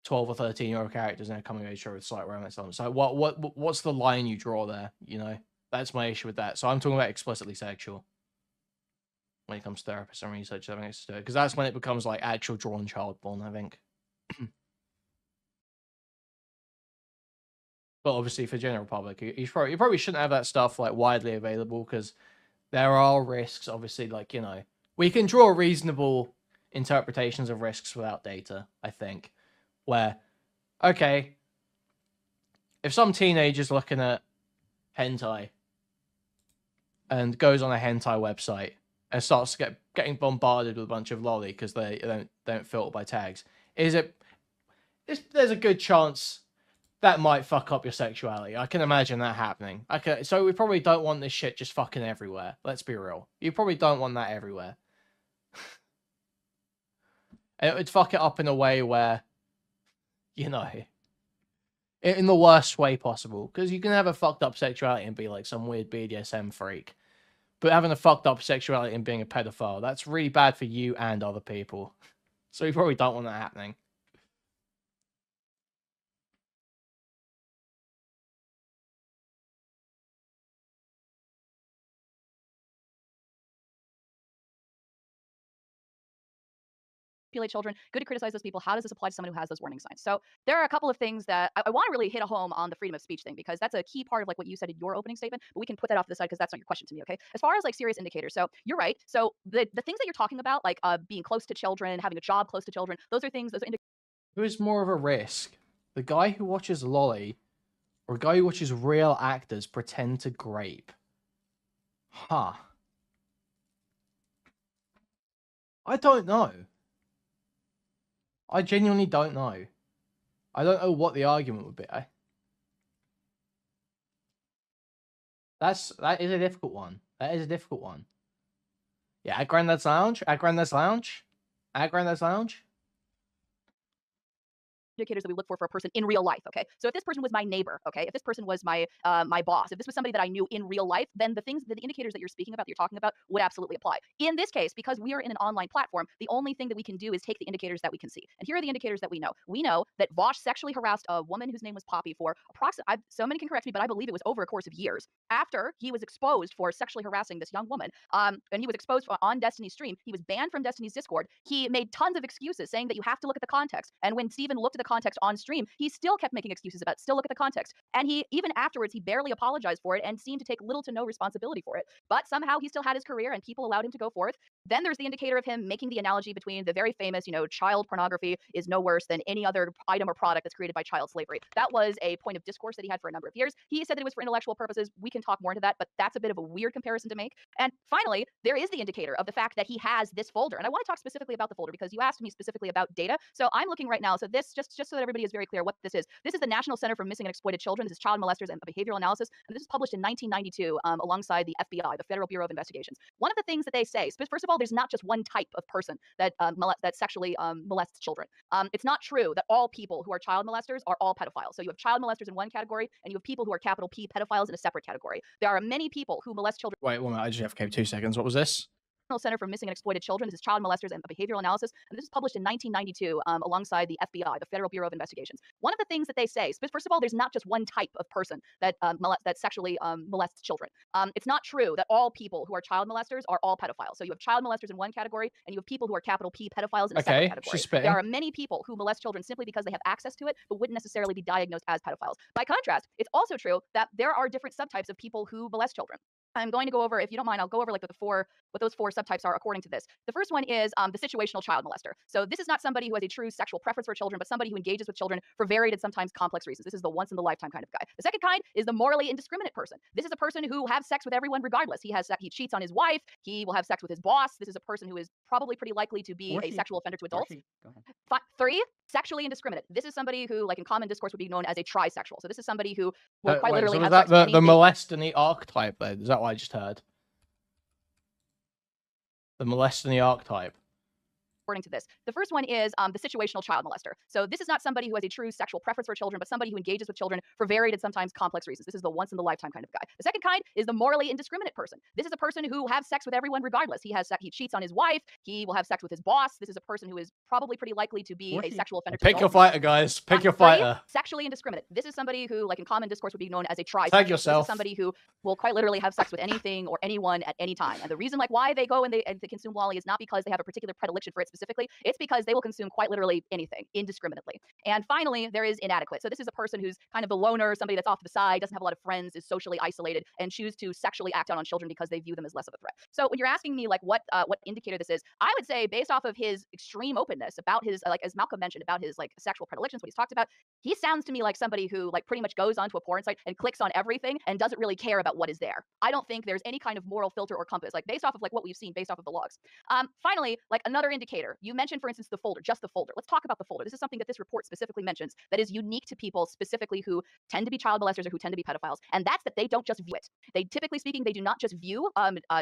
12 or 13-year-old characters in a coming of age story with slight romance elements. So what's the line you draw there? You know, that's my issue with that. So I'm talking about explicitly sexual when it comes to therapists and researchers having access to it, because that's when it becomes like actual drawn child porn, I think. But obviously for general public, you probably shouldn't have that stuff like widely available, because there are risks. Obviously, like, you know, we can draw reasonable interpretations of risks without data, I think. Where, okay, if some teenager's looking at hentai and goes on a hentai website and starts getting bombarded with a bunch of lolly because they don't filter by tags, there's a good chance that might fuck up your sexuality. I can imagine that happening. So we probably don't want this shit just fucking everywhere. Let's be real. You probably don't want that everywhere. And it would fuck it up in a way where, you know, in the worst way possible. Because you can have a fucked up sexuality and be like some weird BDSM freak. But having a fucked up sexuality and being a pedophile, that's really bad for you and other people. So we probably don't want that happening. Manipulate children. Good to criticize those people. How does this apply to someone who has those warning signs? So there are a couple of things that I want to really hit a home on the freedom of speech thing, because that's a key part of like what you said in your opening statement, but we can put that off to the side because that's not your question to me, okay? As far as like serious indicators, so you're right. So the things that you're talking about, like being close to children, having a job close to children, those are indicators. Who is more of a risk? The guy who watches lolly or a guy who watches real actors pretend to grape? Huh. I don't know. I genuinely don't know. I don't know what the argument would be. That is a difficult one. That is a difficult one. Yeah, at Grandad's Lounge? At Grandad's Lounge? At Grandad's Lounge? Indicators that we look for a person in real life, okay? So if this person was my neighbor, okay, if this person was my my boss, if this was somebody that I knew in real life, then the indicators that you're speaking about, that you're talking about, would absolutely apply. In this case, because we are in an online platform, the only thing that we can do is take the indicators that we can see. And here are the indicators that we know. We know that Vaush sexually harassed a woman whose name was Poppy for approximately, somebody can correct me, but I believe it was over a course of years. After he was exposed for sexually harassing this young woman, and he was exposed on Destiny's stream, he was banned from Destiny's Discord. He made tons of excuses saying that you have to look at the context. And when Steven looked at the context on stream, he still kept making excuses about it. Still look at the context. And he, even afterwards, he barely apologized for it and seemed to take little to no responsibility for it. But somehow he still had his career and people allowed him to go forth. Then there's the indicator of him making the analogy between the very famous, child pornography is no worse than any other item or product that's created by child slavery. That was a point of discourse that he had for a number of years. He said that it was for intellectual purposes. We can talk more into that, but that's a bit of a weird comparison to make. And finally, there is the indicator of the fact that he has this folder. And I want to talk specifically about the folder because you asked me specifically about data. So I'm looking right now. So this, just so that everybody is very clear what this is. This is the National Center for Missing and Exploited Children. This is Child Molesters and Behavioral Analysis. And this was published in 1992 alongside the FBI, the Federal Bureau of Investigations. One of the things that they say, first of all, there's not just one type of person that that sexually molests children. It's not true that all people who are child molesters are all pedophiles. So you have child molesters in one category, and you have people who are capital P pedophiles in a separate category. There are many people who molest children. Wait, 1 minute. I just have 2 seconds. What was this? Center for Missing and Exploited Children. This is Child Molesters and Behavioral Analysis. And this was published in 1992 alongside the FBI, the Federal Bureau of Investigations. One of the things that they say, first of all, there's not just one type of person that sexually molests children. It's not true that all people who are child molesters are all pedophiles. So you have child molesters in one category, and you have people who are capital P pedophiles in a separate category. She's spitting. There are many people who molest children simply because they have access to it, but wouldn't necessarily be diagnosed as pedophiles. By contrast, it's also true that there are different subtypes of people who molest children. I'm going to go over, if you don't mind, I'll go over like what those 4 subtypes are according to this. The first one is the situational child molester. So this is not somebody who has a true sexual preference for children, but somebody who engages with children for varied and sometimes complex reasons. This is the once in the lifetime kind of guy. The second kind is the morally indiscriminate person. This is a person who has sex with everyone regardless. He cheats on his wife. He will have sex with his boss. This is a person who is probably pretty likely to be a sexual offender to adults. Go ahead. 3, sexually indiscriminate. This is somebody who, like in common discourse, would be known as a trisexual. So this is somebody who will quite literally have sex with anything. The molest and the archetype then? Is that what I just heard? The molest and the archetype. According to this. The first one is the situational child molester. So this is not somebody who has a true sexual preference for children, but somebody who engages with children for varied and sometimes complex reasons. This is the once in the lifetime kind of guy. The second kind is the morally indiscriminate person. This is a person who has sex with everyone regardless. He cheats on his wife. He will have sex with his boss. This is a person who is probably pretty likely to be a sexual offender. Pick your fighter, guys. Pick your fighter. Sexually indiscriminate. This is somebody who, like in common discourse, would be known as a trisexual. Tag yourself. This is somebody who will quite literally have sex with anything or anyone at any time. And the reason why they go and they consume lolly is not because they have a particular predilection for it specifically. It's because they will consume quite literally anything indiscriminately. And finally, there is inadequate. So this is a person who's kind of a loner, somebody that's off to the side, doesn't have a lot of friends, is socially isolated, and choose to sexually act out on children because they view them as less of a threat. So when you're asking me like what indicator this is, I would say based off of his extreme openness about his, like as Malcolm mentioned, about his like sexual predilections, what he's talked about, he sounds to me like somebody who like pretty much goes onto a porn site and clicks on everything and doesn't really care about what is there. I don't think there's any kind of moral filter or compass, like based off of like what we've seen, based off of the logs. Finally, like another indicator, you mentioned, for instance, the folder, just the folder. Let's talk about the folder. This is something that this report specifically mentions that is unique to people specifically who tend to be child molesters or who tend to be pedophiles. And that's that they don't just view it. They typically speaking, they do not just view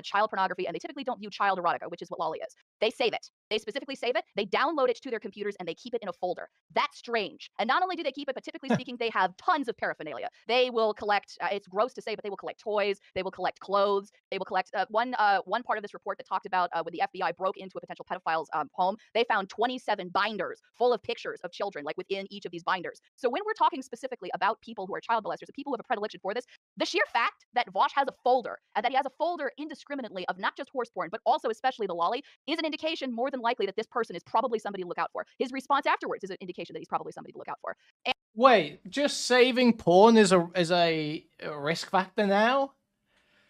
child pornography, and they typically don't view child erotica, which is what lolly is. They save it. They specifically save it. They download it to their computers and they keep it in a folder. That's strange. And not only do they keep it, but typically speaking, they have tons of paraphernalia. They will collect, it's gross to say, but they will collect toys. They will collect clothes. They will collect one part of this report that talked about when the FBI broke into a potential pedophile's home, they found 27 binders full of pictures of children, like within each of these binders. So when we're talking specifically about people who are child molesters, people who have a predilection for this, the sheer fact that Vaush has a folder and that he has a folder indiscriminately of not just horse porn, but also especially the lolly is an indication more than likely that this person is probably somebody to look out for. His response afterwards is an indication that he's probably somebody to look out for. And wait, just saving porn is a risk factor now?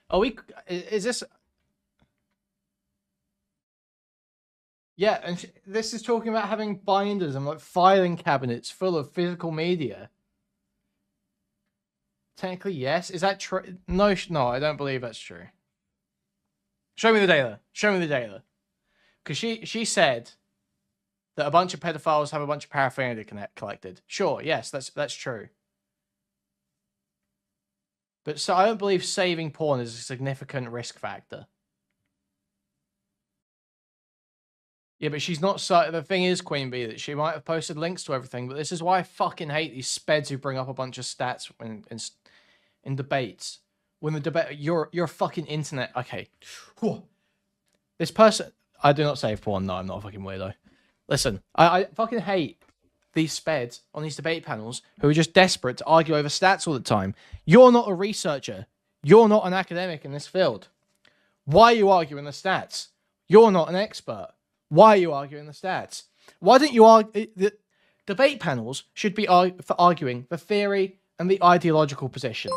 Are we? Is this? Yeah, and this is talking about having binders and like filing cabinets full of physical media. Technically, yes. Is that true? No, I don't believe that's true. Show me the data. Show me the data. Because she said that a bunch of pedophiles have a bunch of paraphernalia collected. Sure, yes, that's true. But so I don't believe saving porn is a significant risk factor. Yeah, but she's not so. The thing is, Queen Bee, that she might have posted links to everything, but this is why I fucking hate these speds who bring up a bunch of stats in debates. When the debate, you're fucking internet. Okay, this person. I do not save porn. No, I'm not a fucking weirdo. Listen, I fucking hate these speds on these debate panels who are just desperate to argue over stats all the time. You're not a researcher. You're not an academic in this field. Why are you arguing the stats? You're not an expert. Why are you arguing the stats? Why don't you argue? The debate panels should be for arguing the theory and the ideological position.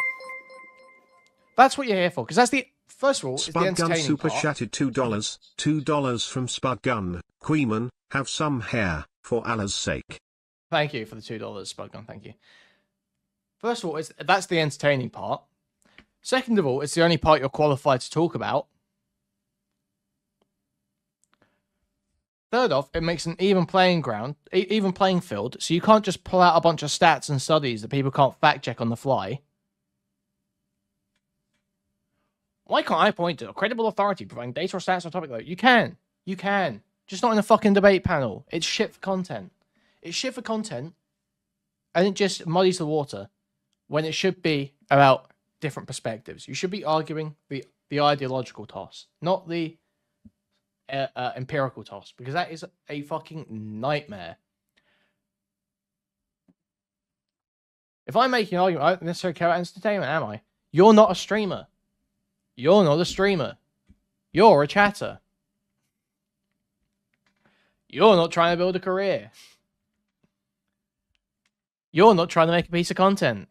That's what you're here for, because that's the first of all, it's the Spudgun entertaining super part. chatted $2. $2 from Spudgun. Kuihman, have some hair, for Allah's sake. Thank you for the $2, Spudgun. Thank you. First of all, that's the entertaining part. Second of all, it's the only part you're qualified to talk about. Third off, it makes an even playing field, so you can't just pull out a bunch of stats and studies that people can't fact check on the fly. Why can't I point to a credible authority providing data or stats on a topic though? You can. You can. Just not in a fucking debate panel. It's shit for content. It's shit for content, and it just muddies the water when it should be about different perspectives. You should be arguing the ideological toss, not the empirical toss, because that is a fucking nightmare. If I'm making an argument, I don't necessarily care about entertainment, am I? You're not a streamer. You're not a streamer. You're a chatter. You're not trying to build a career. You're not trying to make a piece of content.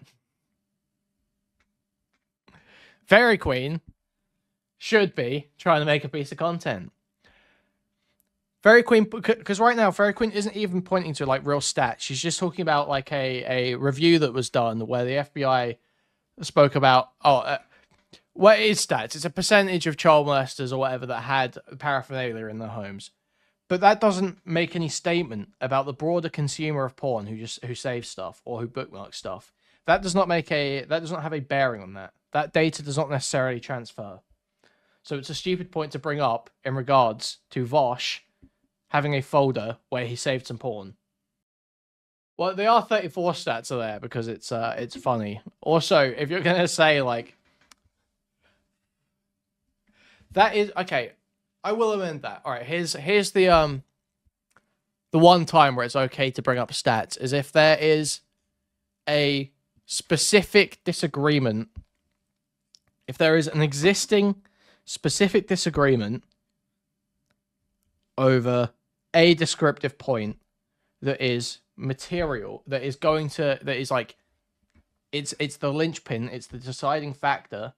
Fairy Queen should be trying to make a piece of content. Fairy Queen, because right now Fairy Queen isn't even pointing to like real stats. She's just talking about like a review that was done where the FBI spoke about what is stats? It's a percentage of child molesters or whatever that had paraphernalia in their homes. But that doesn't make any statement about the broader consumer of porn who saves stuff or who bookmarks stuff. That does not have a bearing on that. That data does not necessarily transfer. So it's a stupid point to bring up in regards to Vaush having a folder where he saved some porn. Well, the R34 stats are there because it's funny. Also, if you're gonna say like that is okay, I will amend that. All right, here's the one time where it's okay to bring up stats is if there is a specific disagreement. If there is an existing specific disagreement over a descriptive point that is material, that is like it's the linchpin, it's the deciding factor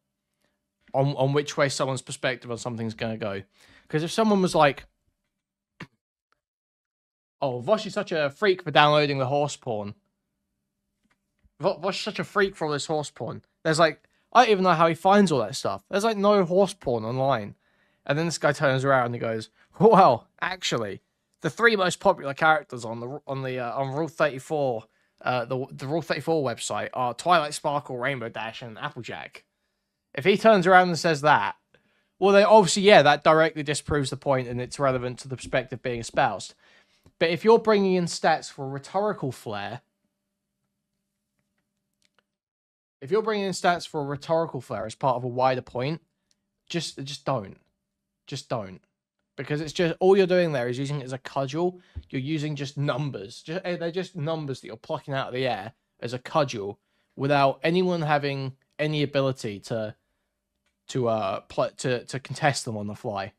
on which way someone's perspective on something's going to go. Because if someone was like, oh, Vaush is such a freak for downloading the horse porn. Vaush is such a freak for all this horse porn. There's like, I don't even know how he finds all that stuff. There's like no horse porn online. And then this guy turns around and he goes, well, actually, the 3 most popular characters on Rule 34, the Rule 34 website are Twilight Sparkle, Rainbow Dash, and Applejack. If he turns around and says that, well, then obviously, yeah, that directly disproves the point and it's relevant to the perspective being espoused. But if you're bringing in stats for rhetorical flair, as part of a wider point, just don't. Just don't. Because it's just, all you're doing there is using it as a cudgel. You're using just numbers. They're just numbers that you're plucking out of the air as a cudgel without anyone having any ability to contest them on the fly.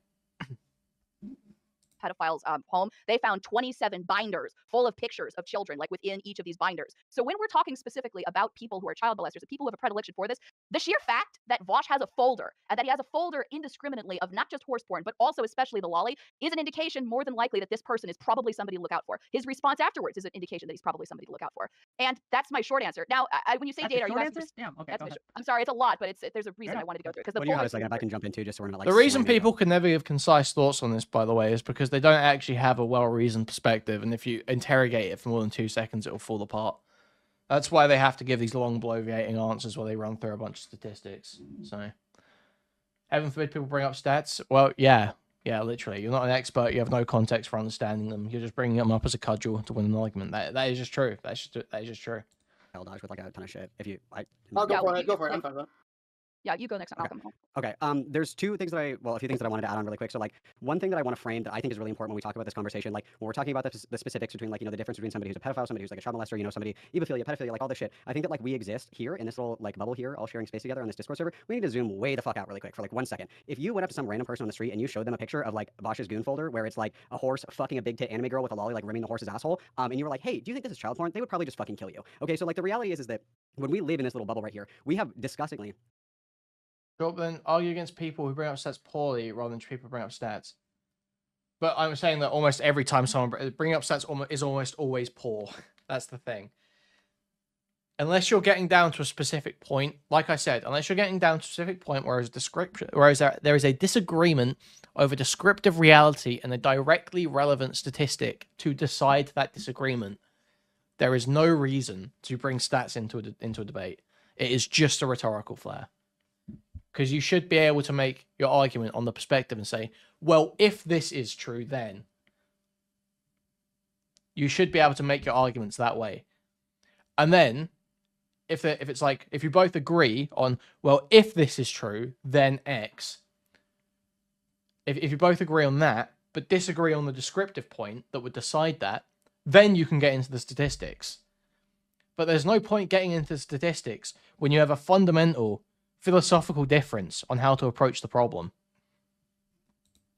Pedophiles' home, they found 27 binders full of pictures of children, like within each of these binders. So when we're talking specifically about people who are child molesters, and people who have a predilection for this, the sheer fact that Vaush has a folder, and that he has a folder indiscriminately of not just horse porn, but also especially the lolly, is an indication more than likely that this person is probably somebody to look out for. His response afterwards is an indication that he's probably somebody to look out for. And that's my short answer. Now, when you say That's data, a are you short asking? answer? Damn, okay, go ahead. I'm sorry, it's a lot, but there's a reason I wanted to go through it because the Well, you have a folder's second. If I super can jump into just so we're not like The reason slamming people can never give concise thoughts on this, by the way, is because they don't actually have a well-reasoned perspective, and if you interrogate it for more than 2 seconds, it'll fall apart. That's why they have to give these long, bloviating answers where they run through a bunch of statistics. So, heaven forbid people bring up stats. Well, yeah, literally. You're not an expert. You have no context for understanding them. You're just bringing them up as a cudgel to win an argument. That is just true. That is just true. I'll dodge with like a ton of shit. If you, I'll go Yeah, for we- it. Go for it. I'm fine with it. Yeah, you go next. Malcolm. Okay. There's a few things that I wanted to add on really quick. So like one thing that I want to frame that I think is really important when we talk about this conversation, like when we're talking about the specifics between like, you know, the difference between somebody who's a pedophile, somebody who's like a child molester, you know, somebody ebophilia, pedophilia, like all this shit. I think that like we exist here in this little like bubble here, all sharing space together on this Discord server. We need to zoom way the fuck out really quick for like 1 second. If you went up to some random person on the street and you showed them a picture of like Vaush's goon folder where it's like a horse fucking a big tit anime girl with a lolly like rimming the horse's asshole, and you were like, hey, do you think this is child porn? They would probably just fucking kill you. Okay, so like the reality is that when we live in this little bubble right here, we have disgustingly Sure, but then argue against people who bring up stats poorly rather than people who bring up stats. But I'm saying that almost every time someone bringing up stats is almost always poor. That's the thing. Unless you're getting down to a specific point, like I said, unless you're getting down to a specific point where there is a disagreement over descriptive reality and a directly relevant statistic to decide that disagreement, there is no reason to bring stats into a debate. It is just a rhetorical flair. Because you should be able to make your argument on the perspective and say, well, if this is true, then you should be able to make your arguments that way. And then if it's like, if you both agree on, well, if this is true, then X. If you both agree on that, but disagree on the descriptive point that would decide that, then you can get into the statistics. But there's no point getting into statistics when you have a fundamental philosophical difference on how to approach the problem.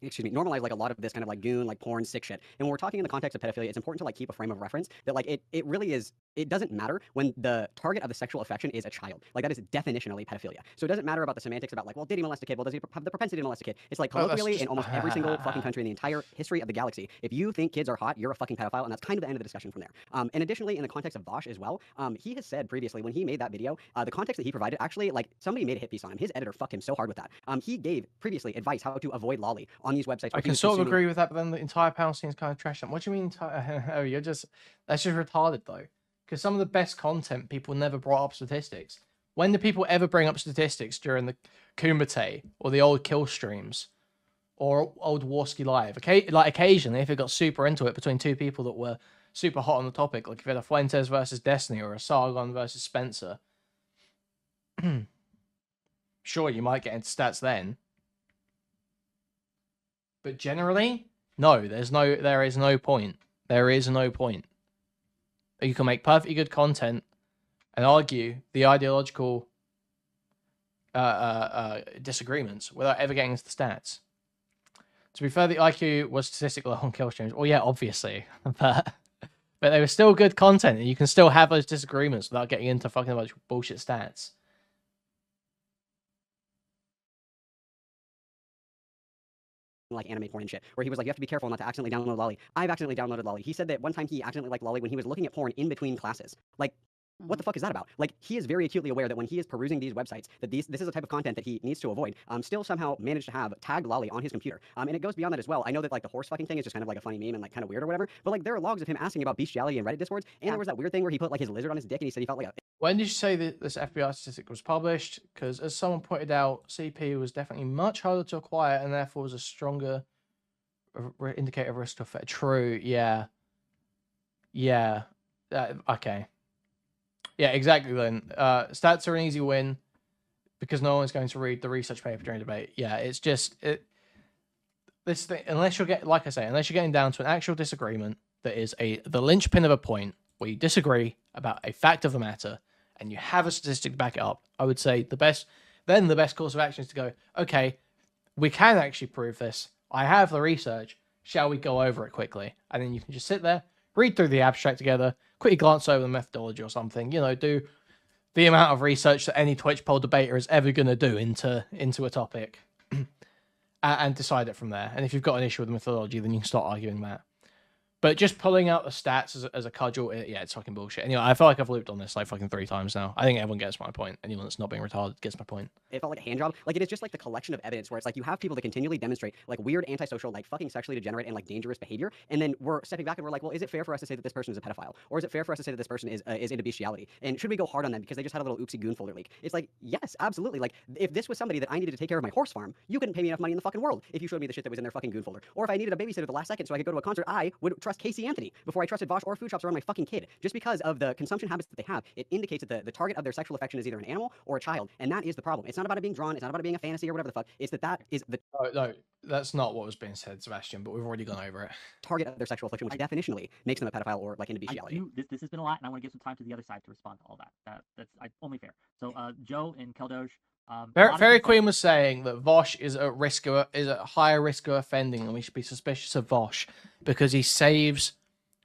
Excuse me, normalize like a lot of this kind of like goon, like porn, sick shit. And when we're talking in the context of pedophilia, it's important to like keep a frame of reference that like it really is, it doesn't matter when the target of the sexual affection is a child. Like that is definitionally pedophilia. So it doesn't matter about the semantics about like, well, did he molest a kid? Well, does he have the propensity to molest a kid? It's like colloquially in almost every single fucking country in the entire history of the galaxy, if you think kids are hot, you're a fucking pedophile, and that's kind of the end of the discussion from there. And additionally, in the context of Vaush as well, he has said previously when he made that video, the context that he provided, actually, like somebody made a hit piece on him. His editor fucked him so hard with that. He gave previously advice how to avoid lolly on these websites. I can sort of agree with that, but then the entire panel seems kind of trash. What do you mean? Oh, that's just retarded though. Because some of the best content, people never brought up statistics. When do people ever bring up statistics during the Kumite or the old kill streams or old Warski Live? Okay, like occasionally, if it got super into it between two people that were super hot on the topic, like if you had a Fuentes versus Destiny or a Sargon versus Spencer, sure, you might get into stats then. But generally, no, there is no point. There is no point. You can make perfectly good content and argue the ideological disagreements without ever getting into the stats. To be fair, the IQ was statistically on kill streams. Well, yeah, obviously. but they were still good content, and you can still have those disagreements without getting into fucking much bullshit stats. Like anime porn and shit, where he was like, you have to be careful not to accidentally download lolly. I've accidentally downloaded lolly. He said that one time he accidentally liked lolly when he was looking at porn in between classes. Like, what the fuck is that about? Like, he is very acutely aware that when he is perusing these websites, that this is a type of content that he needs to avoid. Still somehow managed to have tagged lolly on his computer. And it goes beyond that as well. I know that like the horse fucking thing is just kind of like a funny meme and like kind of weird or whatever, but like there are logs of him asking about bestiality in Reddit discords, and there was that weird thing where he put like his lizard on his dick and he said he felt like a... When did you say that this FBI statistic was published? Because as someone pointed out, CP was definitely much harder to acquire and therefore was a stronger indicator of risk to affect. True, yeah. Yeah. Okay. Yeah, exactly then. Stats are an easy win because no one's going to read the research paper during debate. Yeah, it's just... this thing, unless you're getting down to an actual disagreement that is the linchpin of a point where you disagree about a fact of the matter and you have a statistic to back it up, I would say the best course of action is to go, okay, we can actually prove this. I have the research. Shall we go over it quickly? And then you can just sit there, read through the abstract together, quickly glance over the methodology or something. You know, do the amount of research that any Twitch poll debater is ever going to do into a topic, and decide it from there. And if you've got an issue with the methodology, then you can start arguing that. But just pulling out the stats as a cudgel, it's fucking bullshit. Anyway, I feel like I've looped on this like fucking 3 times now. I think everyone gets my point. Anyone that's not being retarded gets my point. It felt like a hand job. Like, it is just like the collection of evidence where it's like you have people that continually demonstrate like weird antisocial, like fucking sexually degenerate and like dangerous behavior, and then we're stepping back and we're like, well, is it fair for us to say that this person is a pedophile, or is it fair for us to say that this person is into bestiality? And should we go hard on them because they just had a little oopsie goon folder leak? It's like, yes, absolutely. Like, if this was somebody that I needed to take care of my horse farm, you couldn't pay me enough money in the fucking world if you showed me the shit that was in their fucking goon folder. Or if I needed a babysitter at the last second so I could go to a concert, I would trust Casey Anthony before I trusted Vaush or food shops around my fucking kid. Just because of the consumption habits that they have, it indicates that the target of their sexual affection is either an animal or a child, and that is the problem. It's not about it being drawn, it's not about it being a fantasy or whatever the fuck. It's that is the... No, that's not what was being said, Sebastian, but we've already gone over it. Target of their sexual affliction, which definitionally makes them a pedophile or like into bestiality. This has been a lot, and I want to give some time to the other side to respond to all that. That's only fair. So, Joe and Keldoge... Fairy Queen was saying that Vaush is at higher risk of offending, and we should be suspicious of Vaush because he saves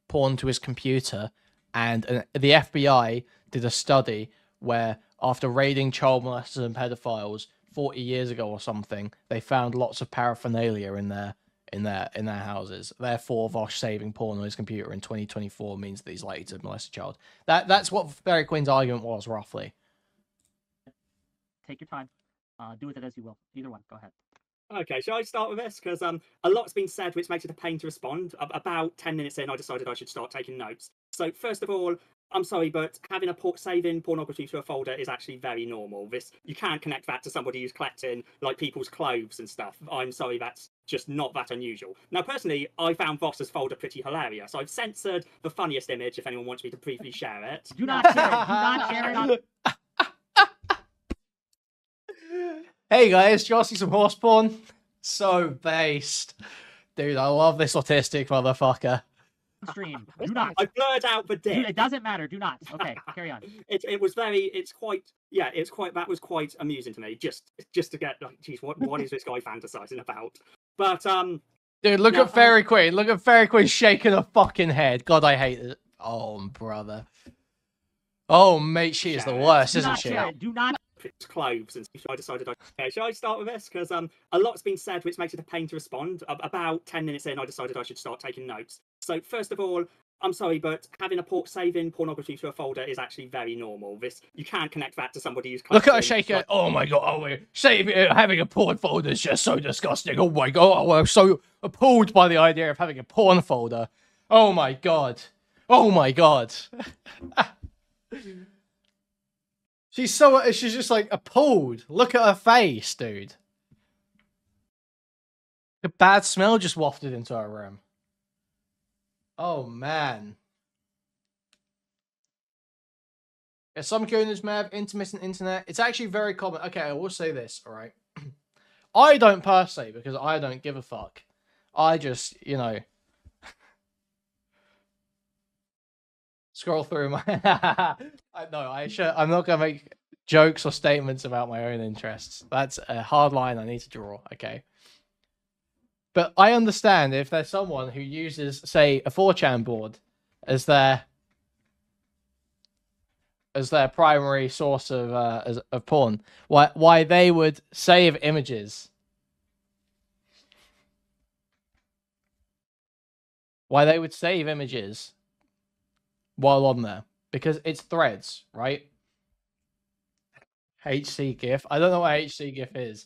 porn to his computer, and the FBI did a study where after raiding child molesters and pedophiles, 40 years ago or something, they found lots of paraphernalia in their houses. Therefore, Vaush saving porn on his computer in 2024 means that he's likely to molest a child. That's what Fairy Queen's argument was, roughly. Take your time. Do with it as you will. Either one. Go ahead. Okay, shall I start with this? Because a lot's been said, which makes it a pain to respond. About 10 minutes in, I decided I should start taking notes. So first of all, I'm sorry, but having saving pornography to a folder is actually very normal. You can't connect that to somebody who's collecting like people's clothes and stuff. I'm sorry, that's just not that unusual. Now, personally, I found Voss's folder pretty hilarious. I've censored the funniest image if anyone wants me to briefly share it. Do not share it. Do not share it on. Hey guys, do you want to see some horse porn? So based. Dude, I love this autistic motherfucker. Stream. Do not. I blurred out the dick. It doesn't matter. Do not. Okay, carry on. It was that was quite amusing to me. Just to get like, geez, what is this guy fantasizing about? But dude, look at Fairy Queen. Look at Fairy Queen shaking her fucking head. God, I hate it. Oh, brother. Oh, mate, she is the worst, isn't she? Do not. Clothes, and so I decided shall I start with this? Because a lot's been said, which makes it a pain to respond. About 10 minutes in, I decided I should start taking notes. So first of all, I'm sorry, but having saving pornography to a folder is actually very normal. You can't connect that to somebody who's look at her shake it. Oh my god! Oh, having a porn folder is just so disgusting. Oh my god! Oh, I'm so appalled by the idea of having a porn folder. Oh my god! Oh my god! She's just like appalled. Look at her face, dude. A bad smell just wafted into her room. Oh man. Yeah, some gooners may have intermittent internet. It's actually very common. Okay, I will say this, alright? I don't per se, because I don't give a fuck. I just, you know, scroll through my... I'm not going to make jokes or statements about my own interests. That's a hard line I need to draw, okay? But I understand if there's someone who uses, say, a 4chan board as their primary source of porn, why they would save images. Why they would save images while on there. Because it's threads, right? HC GIF. I don't know what HC GIF is.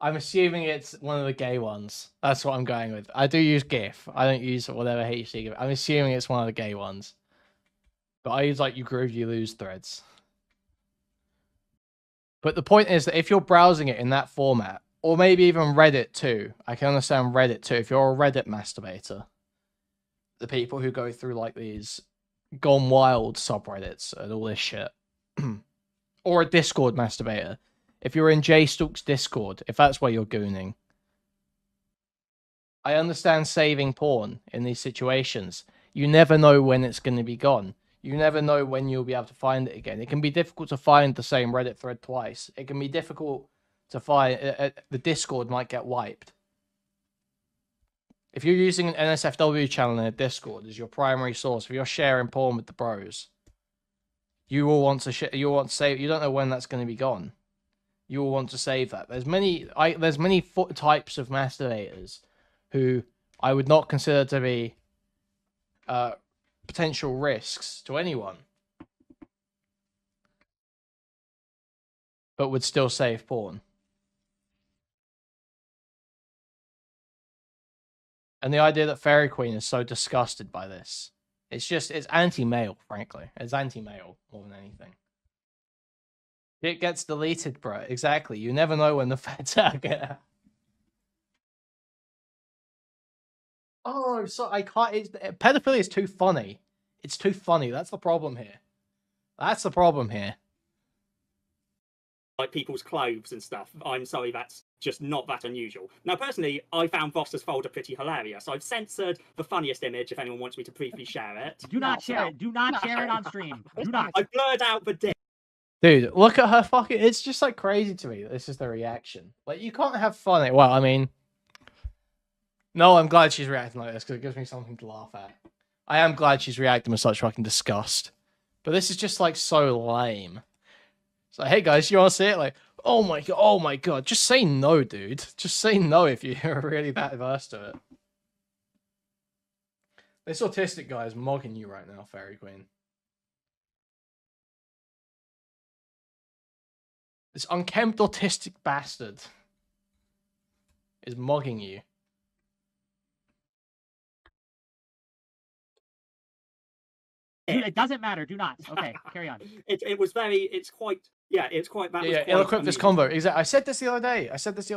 I'm assuming it's one of the gay ones. That's what I'm going with. I do use GIF. I don't use whatever HC GIF. I'm assuming it's one of the gay ones. But I use like you groove, you lose threads. But the point is that if you're browsing it in that format, or maybe even Reddit too, I can understand Reddit too. If you're a Reddit masturbator, the people who go through like these gone wild subreddits and all this shit, or a Discord masturbator. If you're in Jay Stalk's Discord, if that's where you're gooning, I understand saving porn in these situations. You never know when it's going to be gone. You never know when you'll be able to find it again. It can be difficult to find the same Reddit thread twice. It can be difficult to find... the Discord might get wiped. If you're using an NSFW channel in a Discord as your primary source, if you're sharing porn with the bros, you will want to save... You don't know when that's going to be gone. You will want to save that. There's many types of masturbators who I would not consider to be potential risks to anyone, but would still save porn. And the idea that Fairy Queen is so disgusted by this, it's anti-male, frankly. It's anti-male more than anything. It gets deleted, bro. Exactly. You never know when the feds are gonna... Oh, so I can't... pedophilia is too funny. It's too funny. That's the problem here. That's the problem here. Like people's clothes and stuff. I'm sorry, that's just not that unusual. Now, personally, I found Voss's folder pretty hilarious. I've censored the funniest image if anyone wants me to briefly share it. Do not share it. Do not share it on stream. Do not. I blurred out the dick. Dude, look at her fucking... It's just like crazy to me. This is the reaction. Like, you can't have fun. Well, I mean... No, I'm glad she's reacting like this because it gives me something to laugh at. I am glad she's reacting with such fucking disgust. But this is just like so lame. It's like, hey guys, you want to see it? Like, Oh my god! Oh my god! Just say no, dude. Just say no if you're really that averse to it. This autistic guy is mocking you right now, Fairy Queen. This unkempt autistic bastard is mocking you. It doesn't matter. Do not. Okay, carry on. It was very. It's quite. Yeah, it's quite. That was Yeah, quite ill-equipped this amusing. convo. Exactly. I said this the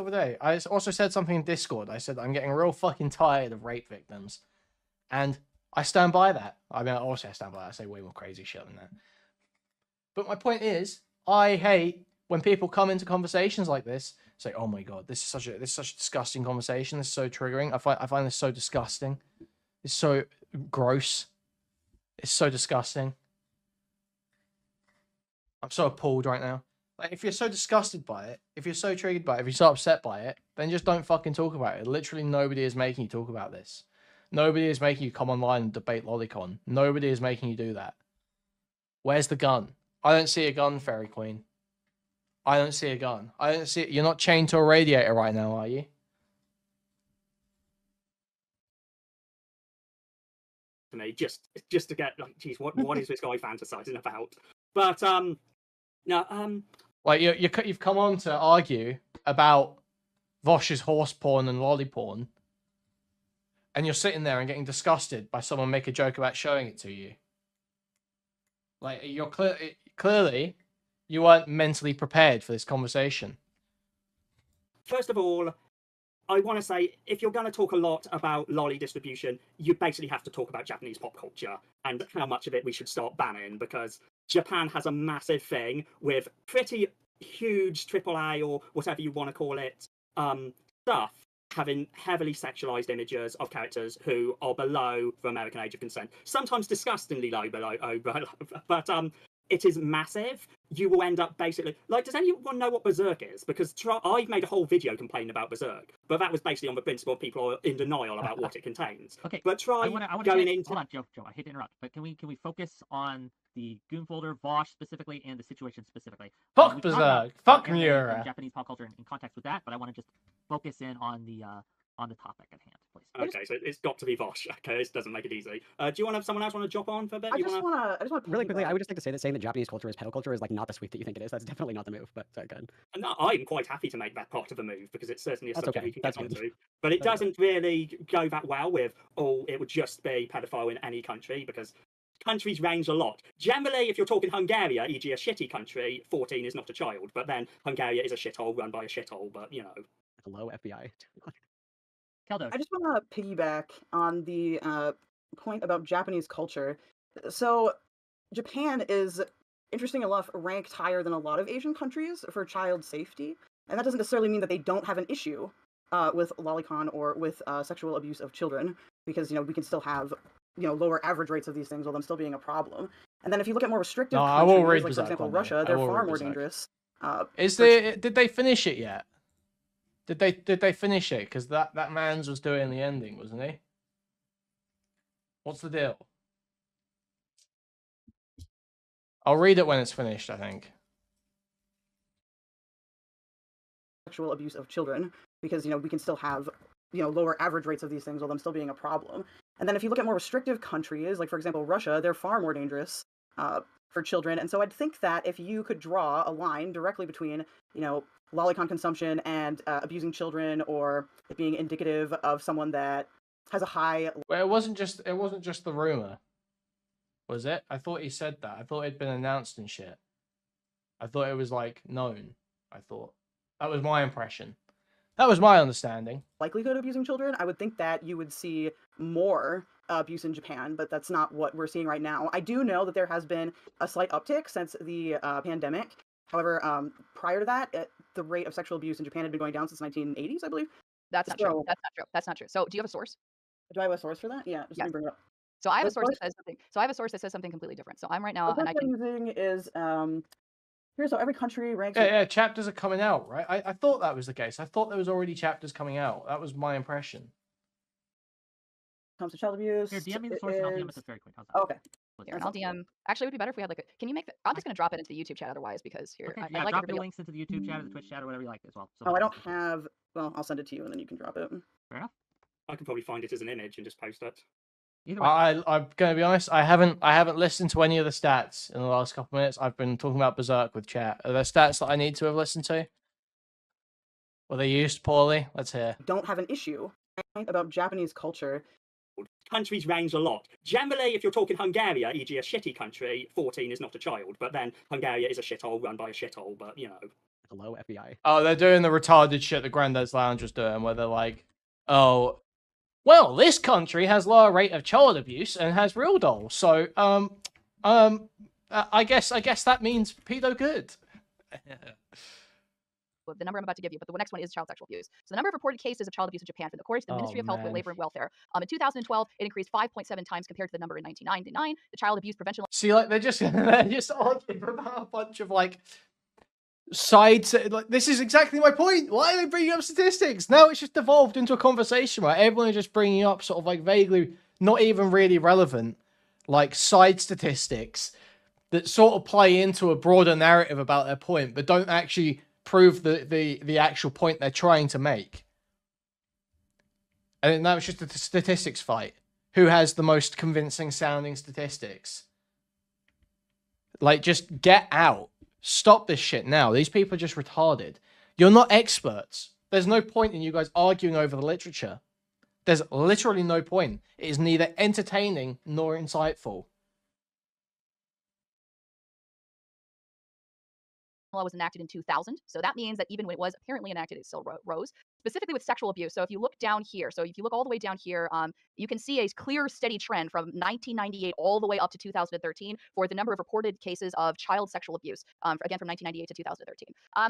other day. I also said something in Discord. I said I'm getting real fucking tired of rape victims, and I stand by that. I mean, obviously I stand by that. I say way more crazy shit than that. But my point is, I hate when people come into conversations like this, say, "Oh my god, this is such a disgusting conversation. This is so triggering. I find this so disgusting. It's so gross. It's so disgusting. I'm so appalled right now. Like, if you're so disgusted by it, if you're so triggered by it, if you're so upset by it, then just don't fucking talk about it. Literally nobody is making you talk about this. Nobody is making you come online and debate Lolicon. Nobody is making you do that. Where's the gun? I don't see a gun, Fairy Queen. I don't see a gun. I don't see it. You're not chained to a radiator right now, are you? To me, just to get like, geez, what is this guy fantasizing about? But no, Like you've come on to argue about Vaush's horse porn and lolly porn, and you're sitting there and getting disgusted by someone make a joke about showing it to you. Like you're clearly you weren't mentally prepared for this conversation. first of all, I want to say, if you're going to talk a lot about lolly distribution, you basically have to talk about Japanese pop culture and how much of it we should start banning, because Japan has a massive thing with pretty huge AAA or whatever you want to call it stuff having heavily sexualized images of characters who are below the American age of consent, sometimes disgustingly low below, but it is massive. You will end up basically like, does anyone know what Berserk is? Because I've made a whole video complaining about Berserk, but that was basically on the principle of people are in denial about what it contains. Okay, but try I want going to into. hold on, Joe. I hate to interrupt, but can we focus on the Goon Folder, Vaush specifically, and the situation specifically? Fuck we can talk about, Berserk. Fuck anime Miura. and Japanese pop culture in context with that, but I want to just focus in on the topic at hand, please. Okay, so it's got to be Vaush. Okay, this doesn't make it easy. Do you want to have someone else want to jump on for a bit? I just want to Really quickly, I would just like to say that saying that Japanese culture is pedo culture is like not the sweep that you think it is. That's definitely not the move. But sorry, go ahead. No, I'm quite happy to make that part of the move because it's certainly a That's subject okay. we can That's get good. onto. But it doesn't really go that well with, oh, it would just be pedophile in any country, because countries range a lot. Generally, if you're talking Hungary, e.g. a shitty country, 14 is not a child. But then Hungary is a shithole run by a shithole, but you know. Hello, FBI. Keldo. I just want to piggyback on the point about Japanese culture. So, Japan is, interesting enough, ranked higher than a lot of Asian countries for child safety, and that doesn't necessarily mean that they don't have an issue with lolicon or with sexual abuse of children, because we can still have lower average rates of these things while them still being a problem. And then if you look at more restrictive No, I countries, will read like for Berserk example one day. Russia, I they're will far read more Berserk. dangerous. Did they finish it yet? Did they finish it? Because that man's was doing the ending, wasn't he? What's the deal? I'll read it when it's finished, I think. Sexual abuse of children, because we can still have lower average rates of these things while them still being a problem. And then if you look at more restrictive countries, like for example Russia, they're far more dangerous for children. And so I'd think that if you could draw a line directly between lolicon consumption and abusing children, or it being indicative of someone that has a high. Well, it wasn't just the rumor, was it? I thought he said that. I thought it'd been announced and shit. I thought it was like known. I thought that was my impression. That was my understanding. Likelihood of abusing children, I would think that you would see more abuse in Japan, but that's not what we're seeing right now. I do know that there has been a slight uptick since the pandemic. However, prior to that, the rate of sexual abuse in Japan had been going down since 1980s, I believe. That's not true. That's not true. So do you have a source? Do I have a source for that? Yeah, just let me bring it up. So I have a The source that source- says something. So I have a source that says something completely different. So I'm right now, The and I source can. I'm using is here. So every country ranks. Yeah, chapters are coming out, right? I thought that was the case. I thought there was already chapters coming out. That was my impression. Comes to child abuse. Here, DM me the it source and I'll DM it is- to Fairy Queen. How's that? Okay. Here, and I'll DM. Actually, it would be better if we had like a. Can you make the? I'm just gonna drop it into the YouTube chat otherwise because here. Okay, I yeah, like drop everybody your links into the YouTube chat or the Twitch chat or whatever you like as well. So Oh, I don't have. Well, I'll send it to you and then you can drop it. Fair enough. I can probably find it as an image and just post it. Either way. I'm gonna be honest. I haven't listened to any of the stats in the last couple of minutes. I've been talking about Berserk with chat. Are there stats that I need to have listened to? Were they used poorly? Let's hear. Don't have an issue about Japanese culture. Countries range a lot. Generally, if you're talking Hungary, e.g. a shitty country, 14 is not a child. But then Hungary is a shithole run by a shithole, but you know. Hello, FBI. Oh, they're doing the retarded shit that Granddad's Lounge was doing, where they're like, oh, well, this country has lower rate of child abuse and has real dolls. So, I guess that means pedo good. The number I'm about to give you, but the next one is child sexual abuse. So the number of reported cases of child abuse in Japan, from according to the Ministry of Health, man. Labor and Welfare, in 2012, it increased 5.7 times compared to the number in 1999. The child abuse prevention. See, like they're just arguing about a bunch of like sides. Like this is exactly my point. Why are they bringing up statistics? Now it's just evolved into a conversation where everyone is just bringing up sort of like vaguely, not even really relevant, like side statistics that sort of play into a broader narrative about their point, but don't actually prove the actual point they're trying to make. And that was just a statistics fight. Who has the most convincing sounding statistics? Like, just get out. Stop this shit now. These people are just retarded. You're not experts. There's no point in you guys arguing over the literature. There's literally no point. It is neither entertaining nor insightful. Law was enacted in 2000, so that means that even when it was apparently enacted, it still rose, specifically with sexual abuse. So if you look down here, so if you look all the way down here, you can see a clear, steady trend from 1998 all the way up to 2013 for the number of reported cases of child sexual abuse, again, from 1998 to 2013.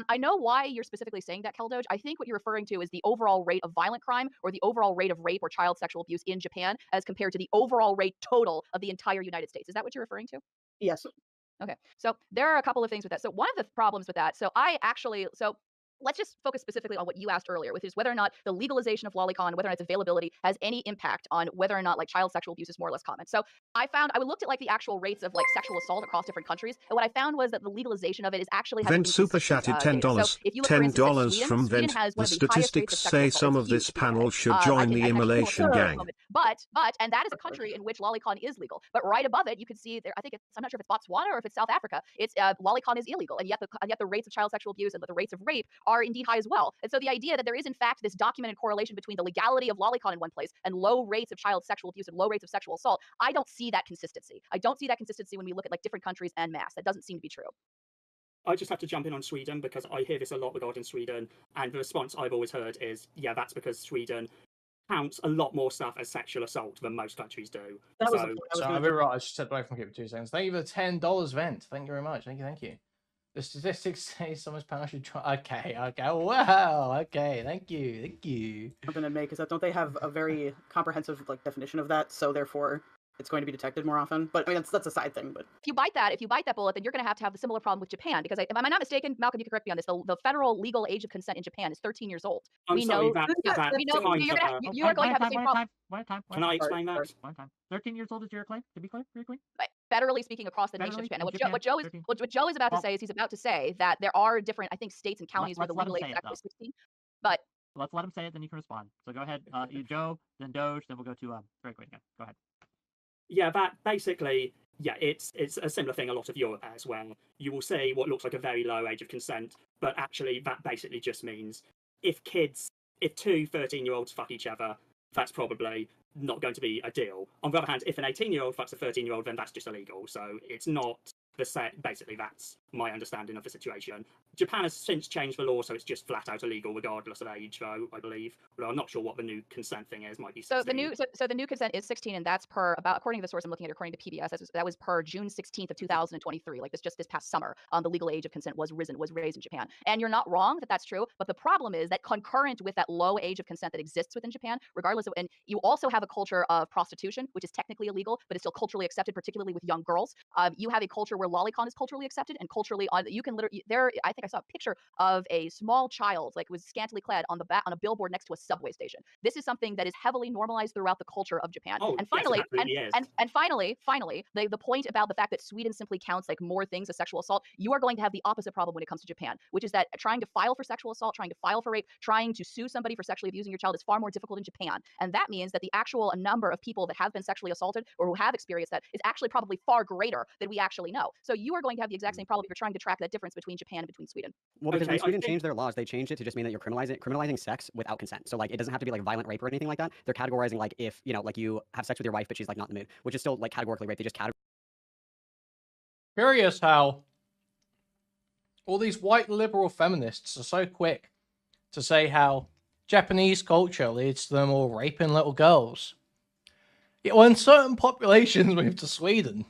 I know why you're specifically saying that, Keldoge. I think what you're referring to is the overall rate of violent crime or the overall rate of rape or child sexual abuse in Japan as compared to the overall rate total of the entire United States. Is that what you're referring to? Yes. Okay, so there are a couple of things with that. So one of the problems with that, so let's just focus specifically on what you asked earlier, which is whether or not the legalization of lolicon, whether or not its availability has any impact on whether or not like child sexual abuse is more or less common. So I looked at like the actual rates of like sexual assault across different countries, and what I found was that the legalization of it is actually having Vent super chatted $10. So if you look, for instance, at $10 Sweden, from Sweden Vent. has one The of the highest rates statistics of sexual say assault. some It's of this huge. panel should I join can the actually pull it immolation up in a gang. moment. And that is a country in which lolicon is legal. But right above it, you can see there. I think I'm not sure if it's Botswana or if it's South Africa. It's lolicon is illegal, and yet the rates of child sexual abuse and the rates of rape are indeed high as well. And so the idea that there is in fact this documented correlation between the legality of lolicon in one place and low rates of child sexual abuse and low rates of sexual assault, I don't see that consistency. I don't see that consistency when we look at like different countries en masse. That doesn't seem to be true. I just have to jump in on Sweden because I hear this a lot regarding Sweden, and the response I've always heard is, yeah, that's because Sweden counts a lot more stuff as sexual assault than most countries do. So I'll be right. I just stepped away from it for 2 seconds. Thank you for the $10, Vent. Thank you very much. Thank you. The statistics say someone's panel should try. Okay. Wow. Okay. Thank you. I'm gonna make is that don't they have a very comprehensive like definition of that? So therefore, it's going to be detected more often. But I mean, that's a side thing. But if you bite that bullet, then you're going to have the similar problem with Japan. Because if I'm not mistaken, Malcolm, you can correct me on this. The federal legal age of consent in Japan is 13 years old. We know you are going to have the same problem. Can I explain that? One time. 13 years old is your claim, to be clear? Federally speaking, across the nation of Japan. And what Joe is about to say is he's about to say that there are different, I think, states and counties where the legal age is actually 16. But let's let him say it, then you can respond. So go ahead, Joe, then Doge, then we'll go to Greg again. Go ahead. Yeah, that basically, yeah, it's a similar thing a lot of Europe has, where you will see what looks like a very low age of consent, but actually that basically just means if two 13-year-olds fuck each other, that's probably not going to be a deal. On the other hand, if an 18-year-old fucks a 13-year-old, then that's just illegal. So it's not the same. Basically, that's my understanding of the situation. Japan has since changed the law, so it's just flat out illegal regardless of age, though, I believe. But I'm not sure what the new consent thing is. Might be 16. So the new consent is 16, and that's according to the source I'm looking at, according to PBS, that was per June 16th of 2023. Like this past summer, the legal age of consent was raised in Japan. And you're not wrong that that's true, but the problem is that concurrent with that low age of consent that exists within Japan, regardless of, and you also have a culture of prostitution, which is technically illegal, but is still culturally accepted, particularly with young girls. You have a culture where lolicon is culturally accepted, and culturally on. You can literally there. I think I saw a picture of a small child, like was scantily clad on the back on a billboard next to a subway station. This is something that is heavily normalized throughout the culture of Japan. Oh, And yes, it finally, absolutely is. and finally, the point about the fact that Sweden simply counts like more things as sexual assault, you are going to have the opposite problem when it comes to Japan, which is that trying to file for sexual assault, trying to file for rape, trying to sue somebody for sexually abusing your child is far more difficult in Japan. And that means that the actual number of people that have been sexually assaulted or who have experienced that is actually probably far greater than we actually know. So you are going to have the exact same problem if you're trying to track that difference between Japan and between Sweden. Well, because Okay, when I Sweden think- changed their laws, they changed it to just mean that you're criminalizing sex without consent. So like it doesn't have to be like violent rape or anything like that. They're categorizing like if like you have sex with your wife but she's like not in the mood, which is still like categorically rape. They just Curious how all these white liberal feminists are so quick to say how Japanese culture leads to them all raping little girls. Yet when certain populations move to Sweden,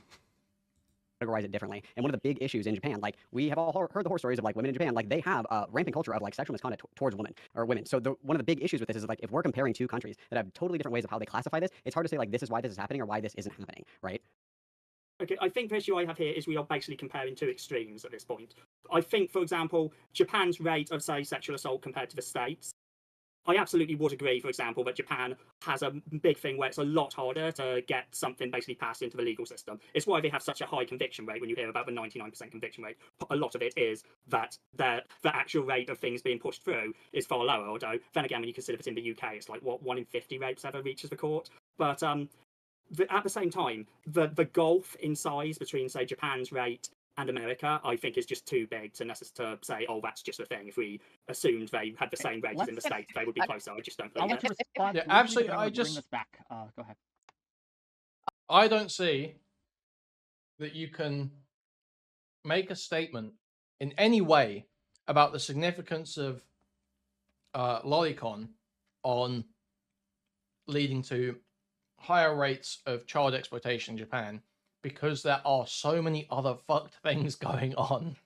categorize it differently. And one of the big issues in Japan, like we have all heard the horror stories of like women in Japan, like they have a rampant culture of like sexual misconduct towards women or women. So one of the big issues with this is like if we're comparing two countries that have totally different ways of how they classify this, it's hard to say like this is why this is happening or why this isn't happening, right? Okay, I think the issue I have here is we are basically comparing two extremes at this point. I think, for example, Japan's rate of, say, sexual assault compared to the States, I absolutely would agree, for example, that Japan has a big thing where it's a lot harder to get something basically passed into the legal system. It's why they have such a high conviction rate when you hear about the 99% conviction rate. A lot of it is that the actual rate of things being pushed through is far lower, although, then again, when you consider that in the UK, it's like, what, 1 in 50 rapes ever reaches the court? But at the same time, the gulf in size between, say, Japan's rate and America, I think, is just too big to say, oh, that's just a thing. If we assumed they had the same rates in the States, they would be closer. I just don't I'll believe let you it. respond. Yeah, Luigi, absolutely, then I I'll just- bring this back. Go ahead. I don't see that you can make a statement in any way about the significance of lolicon on leading to higher rates of child exploitation in Japan because there are so many other fucked things going on.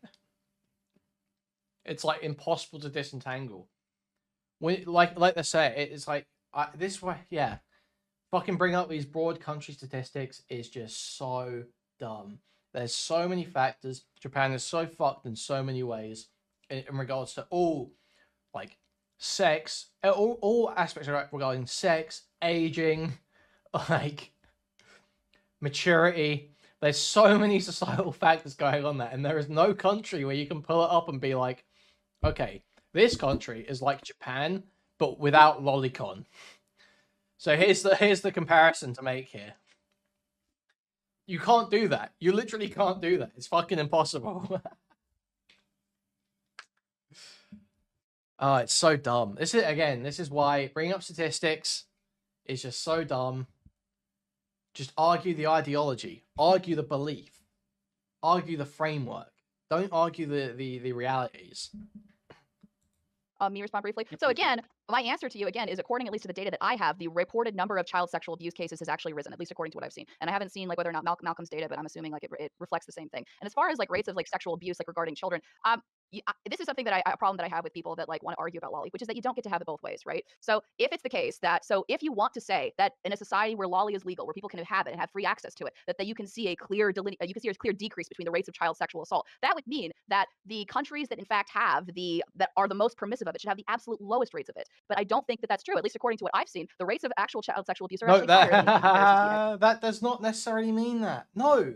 It's like impossible to disentangle. When like they say, it's like this way, yeah. Fucking bring up these broad country statistics is just so dumb. There's so many factors. Japan is so fucked in so many ways in regards to all like sex, all aspects regarding sex, aging, like maturity. There's so many societal factors going on there, and there is no country where you can pull it up and be like, okay, this country is like Japan, but without lolicon. So here's the comparison to make here. You can't do that. You literally can't do that. It's fucking impossible. Oh, it's so dumb. This is why bringing up statistics is just so dumb. Just argue the ideology, argue the belief, argue the framework. Don't argue the realities. Me respond briefly. So again, my answer to you again is according at least to the data that I have, the reported number of child sexual abuse cases has actually risen, at least according to what I've seen. And I haven't seen like whether or not Malcolm's data, but I'm assuming like it reflects the same thing. And as far as like rates of like sexual abuse like regarding children, this is something that a problem that I have with people that like want to argue about lolly, which is that you don't get to have it both ways, right? So if it's the case that, so if you want to say that in a society where lolly is legal, where people can have it and have free access to it, that you can see a clear decrease between the rates of child sexual assault, that would mean that the countries that in fact that are the most permissive of it should have the absolute lowest rates of it. But I don't think that that's true, at least according to what I've seen. The rates of actual child sexual abuse are No, actually higher in comparison to that does not necessarily mean that. No.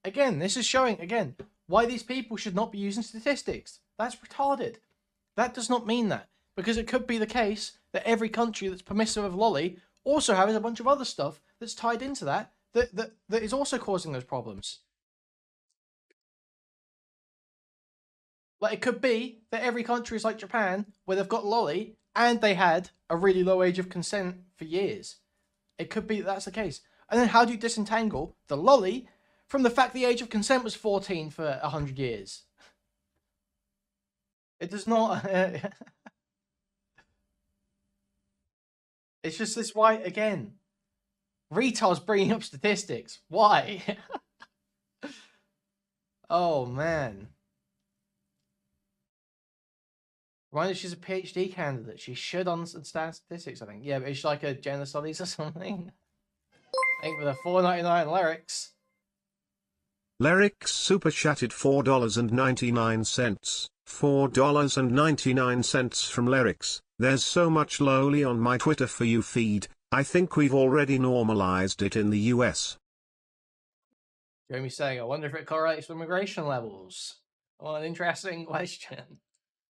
Again, this is showing why these people should not be using statistics. That's retarded. That does not mean that. Because it could be the case that every country that's permissive of lolly also has a bunch of other stuff that's tied into that is also causing those problems. Like, it could be that every country is like Japan, where they've got lolly, and they had a really low age of consent for years. It could be that that's the case. And then how do you disentangle the lolly from the fact the age of consent was 14 for 100 years? It does not... It's just this why, again, retards bringing up statistics. Why? Oh, man. Reminder, she's a PhD candidate. She should understand statistics, I think. Yeah, but it's like a gender studies or something. I think with the $4.99 lyrics. Lyrics super chatted $4.99. $4.99 from Lyrics. There's so much lowly on my Twitter for you feed. I think we've already normalized it in the US. Jeremy saying, I wonder if it correlates with immigration levels. Well, an interesting question.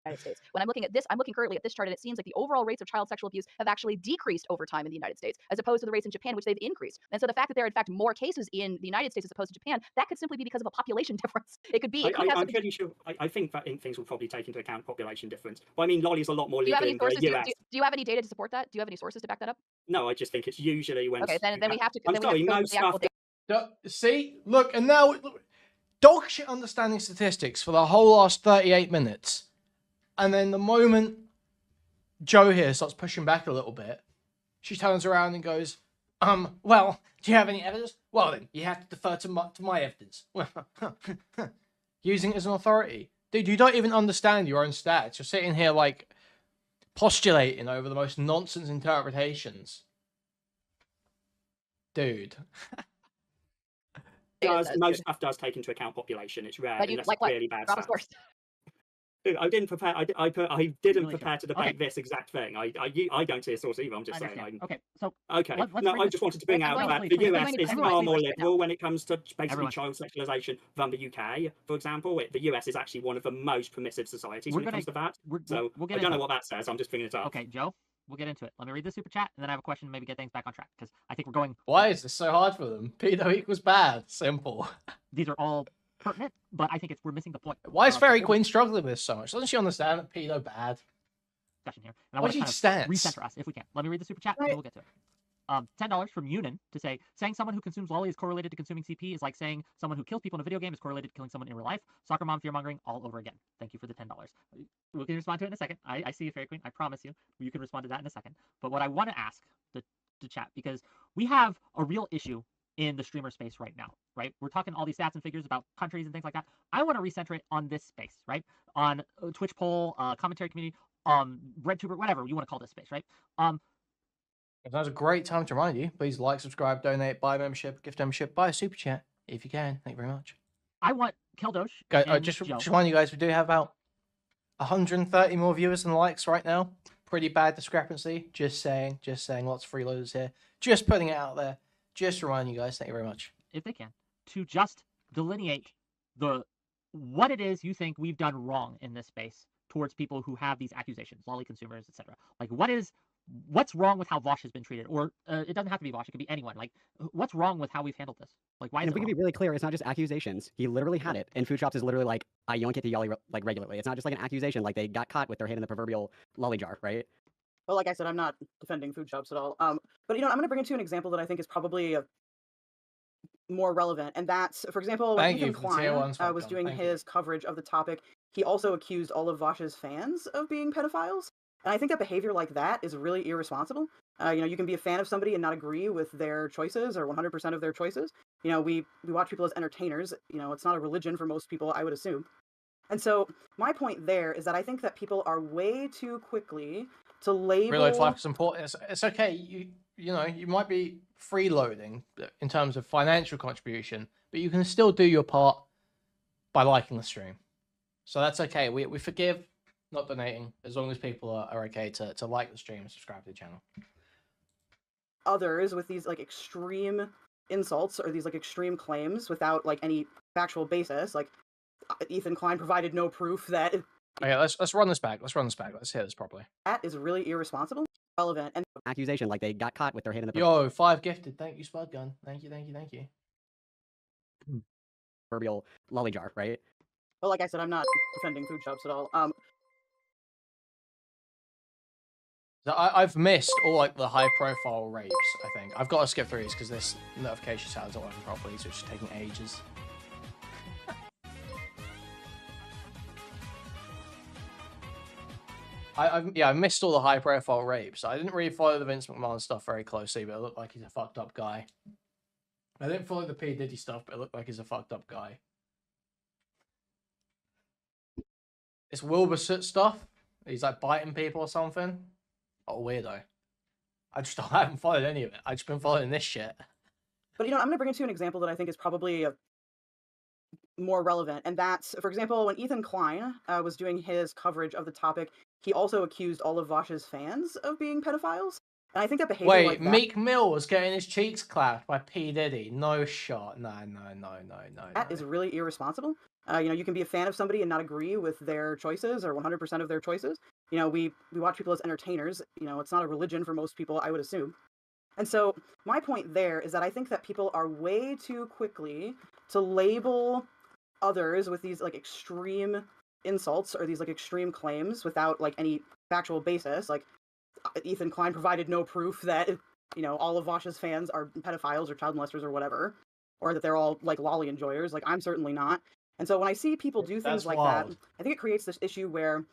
United States. When I'm looking at this, I'm looking currently at this chart, and it seems like the overall rates of child sexual abuse have actually decreased over time in the United States, as opposed to the rates in Japan, which they've increased. And so the fact that there are in fact more cases in the United States as opposed to Japan, that could simply be because of a population difference. It could be. It could have I'm something- pretty sure. I think that things will probably take into account population difference. But I mean, Lolly's a lot more Do you have legal any in the sources? US. Do you have any data to support that? Do you have any sources to back that up? No, I just think it's usually when. Okay, then we have to. I'm then sorry, we have to go most to the actual stuff. data. See, look, and now dog shit understanding statistics for the whole last 38 minutes. And then the moment Joe here starts pushing back a little bit, she turns around and goes, well, do you have any evidence? Well, then, you have to defer to my evidence. Using it as an authority. Dude, you don't even understand your own stats. You're sitting here, like, postulating over the most nonsense interpretations. Dude. Most stuff does take into account population. It's rare But you, unless like it's what? really bad Drop a stats. source. Dude, I didn't prepare. I didn't Really prepare to sure. debate Okay. this exact thing. I don't see a source either. I'm just I saying. understand. Okay, so Okay. let's No, bring I this- just wanted to bring I'm out going that to the please- US I'm is going to far please more right now. liberal when it comes to basically Everyone. child sexualization than the UK, for example. The US is actually one of the most permissive societies We're when it comes to that. So we'll I get don't into know it. what that says. I'm just bringing it up. Okay, Joe, we'll get into it. Let me read the super chat, and then I have a question to maybe get things back on track, because I think we're going. Why is this so hard for them? Pedo equals bad. Simple. These are all pertinent, but I think we're missing the point. Why is of Fairy the whole Queen struggling with this so much? Doesn't she understand that pedo bad? discussion here. And I What's want to his kind of stance? recenter us if we can. Let me read the super chat, and then we'll get to it. $10 from Yunin to say, saying someone who consumes lolly is correlated to consuming CP is like saying someone who kills people in a video game is correlated to killing someone in real life. Soccer mom fearmongering all over again. Thank you for the $10. We can respond to it in a second. I see you, Fairy Queen. I promise you. You can respond to that in a second. But what I want to ask the chat, because we have a real issue in the streamer space right now, right? We're talking all these stats and figures about countries and things like that. I want to recenter it on this space, right? On Twitch poll, commentary community, RedTuber, whatever you want to call this space, right? Now's a great time to remind you. Please like, subscribe, donate, buy a membership, gift membership, buy a super chat if you can. Thank you very much. I want Keldosh. Guys, and just Joe. remind you guys, we do have about 130 more viewers than likes right now. Pretty bad discrepancy. Just saying. Lots of freeloaders here. Just putting it out there. Just reminding you guys. Thank you very much. If they can, to just delineate what it is you think we've done wrong in this space towards people who have these accusations, lolly consumers, etc. Like, what's wrong with how Vaush has been treated? Or it doesn't have to be Vaush; it could be anyone. Like, what's wrong with how we've handled this? Like, why is And it if we can wrong? be really clear, it's not just accusations. He literally had it. And food shops is literally like, I yoink it to Yolly like regularly. It's not just like an accusation. Like they got caught with their hand in the proverbial lolly jar, right? Well, like I said, I'm not defending food shops at all. But I'm going to bring it to an example that I think is probably more relevant, and that's, for example, when Thank you Ethan for the tier Klein ones, welcome. was doing Thank you. his coverage of the topic, he also accused all of Vaush's fans of being pedophiles. And I think that behavior like that is really irresponsible. You can be a fan of somebody and not agree with their choices or 100% of their choices. We watch people as entertainers. It's not a religion for most people, I would assume. And so my point there is that I think that people are way too quickly to label. Reload life is important. It's okay. You might be freeloading in terms of financial contribution, but you can still do your part by liking the stream. So that's okay. We forgive not donating as long as people are okay to like the stream and subscribe to the channel. Others with these like extreme insults or these like extreme claims without like any factual basis. Like Ethan Klein provided no proof that. Okay, let's run this back. Let's hear this properly. That is really irresponsible, relevant, and Accusation, like they got caught with their hand in the Yo, 5 gifted. Thank you, Spud Gun. Thank you. proverbial lolly jar, right? well, like I said, I'm not defending food shops at all. So I've missed all like the high profile rapes, I think. I've got to skip through these because this notification sounds not working properly, so it's just taking ages. I missed all the high profile rapes. I didn't really follow the Vince McMahon stuff very closely, but it looked like he's a fucked up guy. I didn't follow the P. Diddy stuff, but it looked like he's a fucked up guy. This Wilbur Soot stuff, he's like biting people or something. What a weirdo. I haven't followed any of it. I've just been following this shit. But I'm going to bring it to an example that I think is probably more relevant. And that's, for example, when Ethan Klein was doing his coverage of the topic, he also accused all of Vaush's fans of being pedophiles. And I think that behavior Wait, like that, Meek Mill was getting his cheeks clapped by P. Diddy. No shot. No. that is really irresponsible. You can be a fan of somebody and not agree with their choices or 100% of their choices. We watch people as entertainers. It's not a religion for most people, I would assume. And so my point there is that I think that people are way too quickly to label others with these like extreme insults or these like extreme claims without like any factual basis. Like Ethan Klein provided no proof that all of Vaush's fans are pedophiles or child molesters or whatever, or that they're all like lolly enjoyers. Like I'm certainly not. And so when I see people do things That's like wild. that, I think it creates this issue where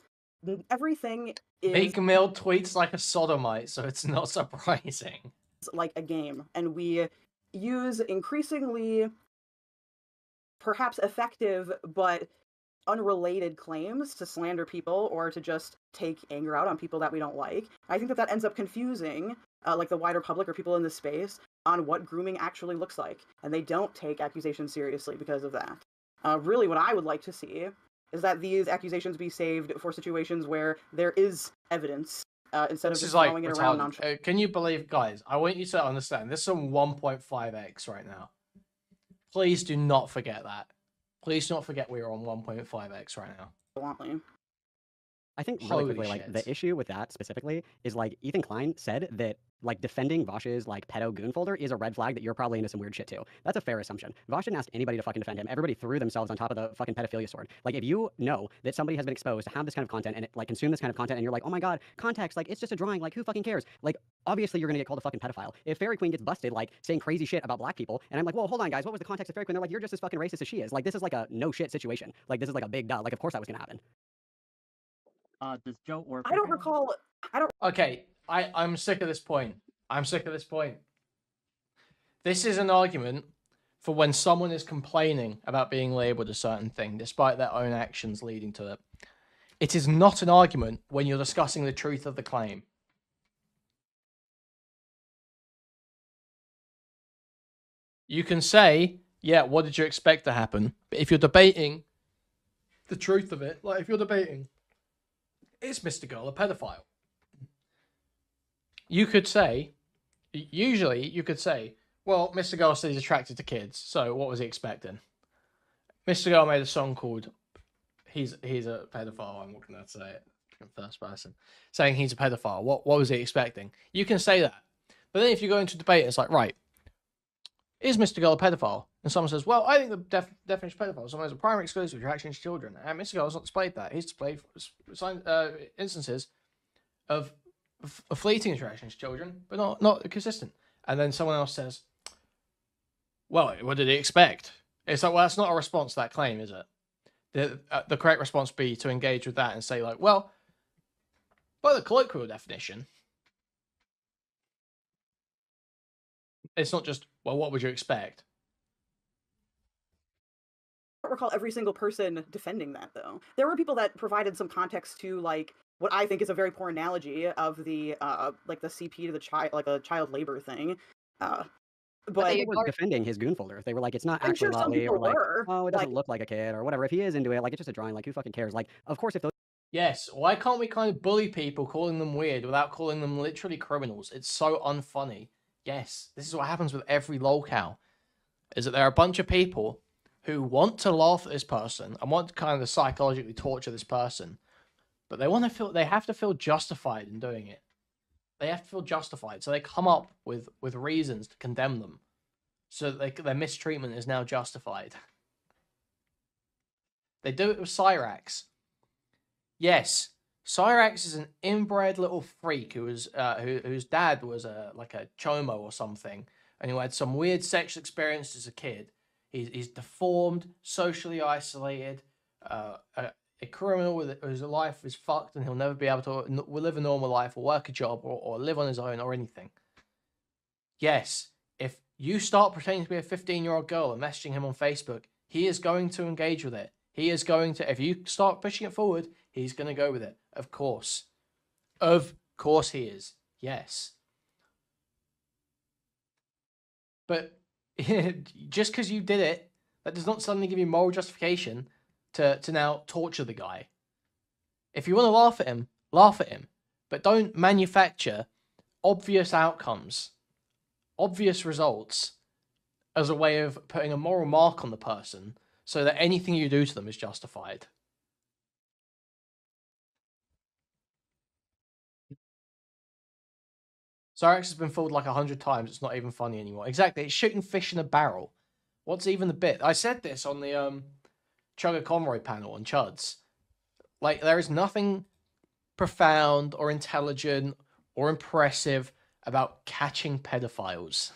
everything is Meek Mill tweets like a sodomite, so it's not surprising. like a game, and we use increasingly perhaps effective but unrelated claims to slander people or to just take anger out on people that we don't like. I think that ends up confusing like the wider public or people in this space on what grooming actually looks like, and they don't take accusations seriously because of that. Really, what I would like to see is that these accusations be saved for situations where there is evidence instead of This just is like throwing it around retarded. nonchalantly. Can you believe, guys? I want you to understand. This is on 1.5x right now. Please do not forget that. Please do not forget we are on 1.5x right now. I think really Holy quickly, like the shit. issue with that specifically is like Ethan Klein said that like defending Vaush's like pedo goon folder is a red flag that you're probably into some weird shit too. That's a fair assumption. Vaush didn't ask anybody to fucking defend him. Everybody threw themselves on top of the fucking pedophilia sword. Like if you know that somebody has been exposed to have this kind of content and like consume this kind of content and you're like, oh my god, context, like it's just a drawing, like who fucking cares? Like obviously you're gonna get called a fucking pedophile. If Fairy Queen gets busted like saying crazy shit about black people, and I'm like, well, hold on guys, what was the context of Fairy Queen? They're like, you're just as fucking racist as she is. Like this is like a no shit situation. Like this is like a big duh. Like of course that was gonna happen. Does Joe or I don't Kuihman- recall. Okay, I'm sick of this point. I'm sick of this point. This is an argument for when someone is complaining about being labeled a certain thing, despite their own actions leading to it. It is not an argument when you're discussing the truth of the claim. You can say, yeah, what did you expect to happen? But if you're debating the truth of it, like if you're debating, is Mr. Girl a pedophile? You could say, usually you could say, well, Mr. Girl said he's attracted to kids, so what was he expecting? Mr. Girl made a song called He's a Pedophile, I'm not going to say it in first person, saying he's a pedophile. What was he expecting? You can say that. But then if you go into debate, it's like, right, is Mr. Girl a pedophile? And someone says, well, I think the definition of pedophile, someone has a primary exclusive attraction to children. And Mr. Girl has not displayed that. He's displayed instances of a fleeting attraction to children, but not consistent. And then someone else says, well, what did he expect? It's like, well, that's not a response to that claim, is it? The correct response would be to engage with that and say, like, well, by the colloquial definition, it's not just, well, what would you expect? I don't recall every single person defending that, though. There were people that provided some context to, like, what I think is a very poor analogy of the, like, the CP to the child, like a child labor thing. But they were defending his goon folder. They were like, it's not I'm actually sure some lolly, people or like, were. oh, it doesn't look like a kid, or whatever. If he is into it, like, it's just a drawing. Like, who fucking cares? Like, of course, if those. Yes, why can't we kind of bully people, calling them weird, without calling them literally criminals? It's so unfunny. Yes, this is what happens with every lolcow, is that there are a bunch of people who want to laugh at this person and want to kind of psychologically torture this person, but they have to feel justified in doing it. They have to feel justified, so they come up with reasons to condemn them, so that their mistreatment is now justified. They do it with Cyrax. Yes, Cyrax is an inbred little freak whose dad was like a chomo or something, and who had some weird sexual experience as a kid. He's deformed, socially isolated, a criminal whose life is fucked, and he'll never be able to live a normal life or work a job or live on his own or anything. Yes, if you start pretending to be a 15-year-old girl and messaging him on Facebook, he is going to engage with it. He is going to, if you start pushing it forward, he's going to go with it. Of course. Of course he is. Yes. But just because you did it, That does not suddenly give you moral justification to now torture the guy. If you want to laugh at him, laugh at him. But don't manufacture obvious outcomes, obvious results, as a way of putting a moral mark on the person so that anything you do to them is justified. Cyrax has been fooled like 100 times. It's not even funny anymore. Exactly. It's shooting fish in a barrel. What's even the bit? I said this on the Chugga Conroy panel on Chuds. Like, there is nothing profound or intelligent or impressive about catching pedophiles.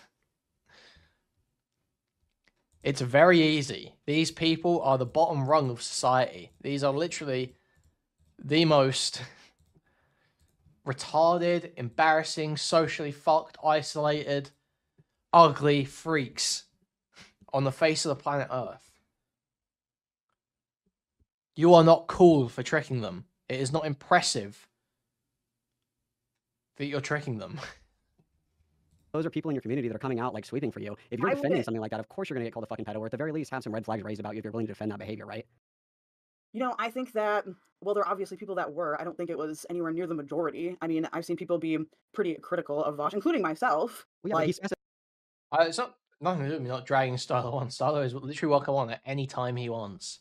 It's very easy. These people are the bottom rung of society. These are literally the most retarded, embarrassing, socially fucked, isolated, ugly freaks on the face of the planet Earth. You are not cool for tricking them. It is not impressive that you're tricking them. Those are people in your community that are coming out like sweeping for you. If you're I defending would- something like that, of course you're going to get called a fucking pedo, or at the very least have some red flags raised about you if you're willing to defend that behavior, right? You know, I think that, well, there are obviously people that were. I don't think it was anywhere near the majority. I mean, I've seen people be pretty critical of Vaush, including myself. Well, yeah, but he Like, says It's not nothing to do with me not dragging Stylo on. Stylo is literally welcome on at any time he wants.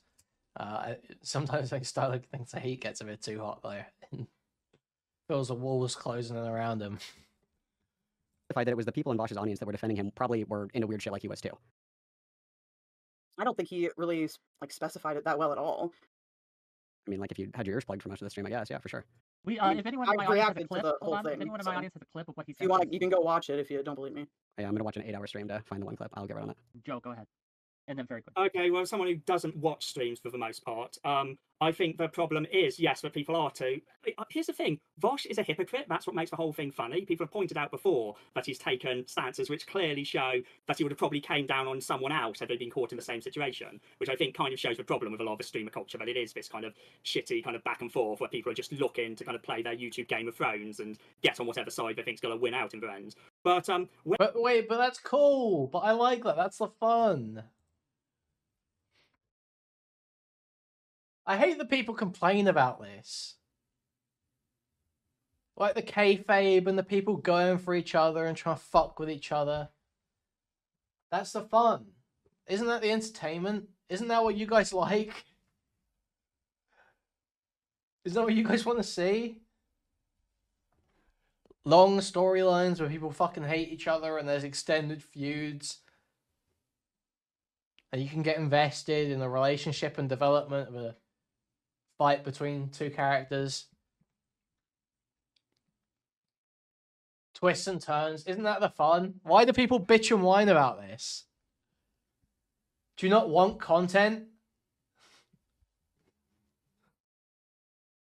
Sometimes I think Stylo thinks the heat gets a bit too hot though. Feels the walls closing in around him. that it was the people in Vaush's audience that were defending him probably were into weird shit like he was too. I don't think he really like specified it that well at all. I mean, like if you had your ears plugged for most of the stream, I guess, yeah, for sure. We, I mean, if anyone in my I've audience has a reacted to clip, the hold whole on. If thing, anyone in my so audience has a clip of what he If said, you want, please- you can go watch it if you don't believe me. Yeah, I'm going to watch an 8-hour stream to find the one clip. I'll get right on it. Joe, go ahead. And then very quick. Okay, well, someone who doesn't watch streams for the most part, I think the problem is, yes, that people are too. Here's the thing, Vaush is a hypocrite. That's what makes the whole thing funny. People have pointed out before that he's taken stances which clearly show that he would have probably came down on someone else had they been caught in the same situation, which I think kind of shows the problem with a lot of the streamer culture, that it is this kind of shitty kind of back and forth where people are just looking to kind of play their YouTube Game of Thrones and get on whatever side they think's going to win out in the end. But But wait, but that's cool. But I like that. That's the fun. I hate that people complain about this. Like the kayfabe and the people going for each other and trying to fuck with each other. That's the fun. Isn't that the entertainment? Isn't that what you guys like? Isn't that what you guys want to see? Long storylines where people fucking hate each other and there's extended feuds. And you can get invested in the relationship and development of a fight between two characters. Twists and turns. Isn't that the fun? Why do people bitch and whine about this? Do you not want content?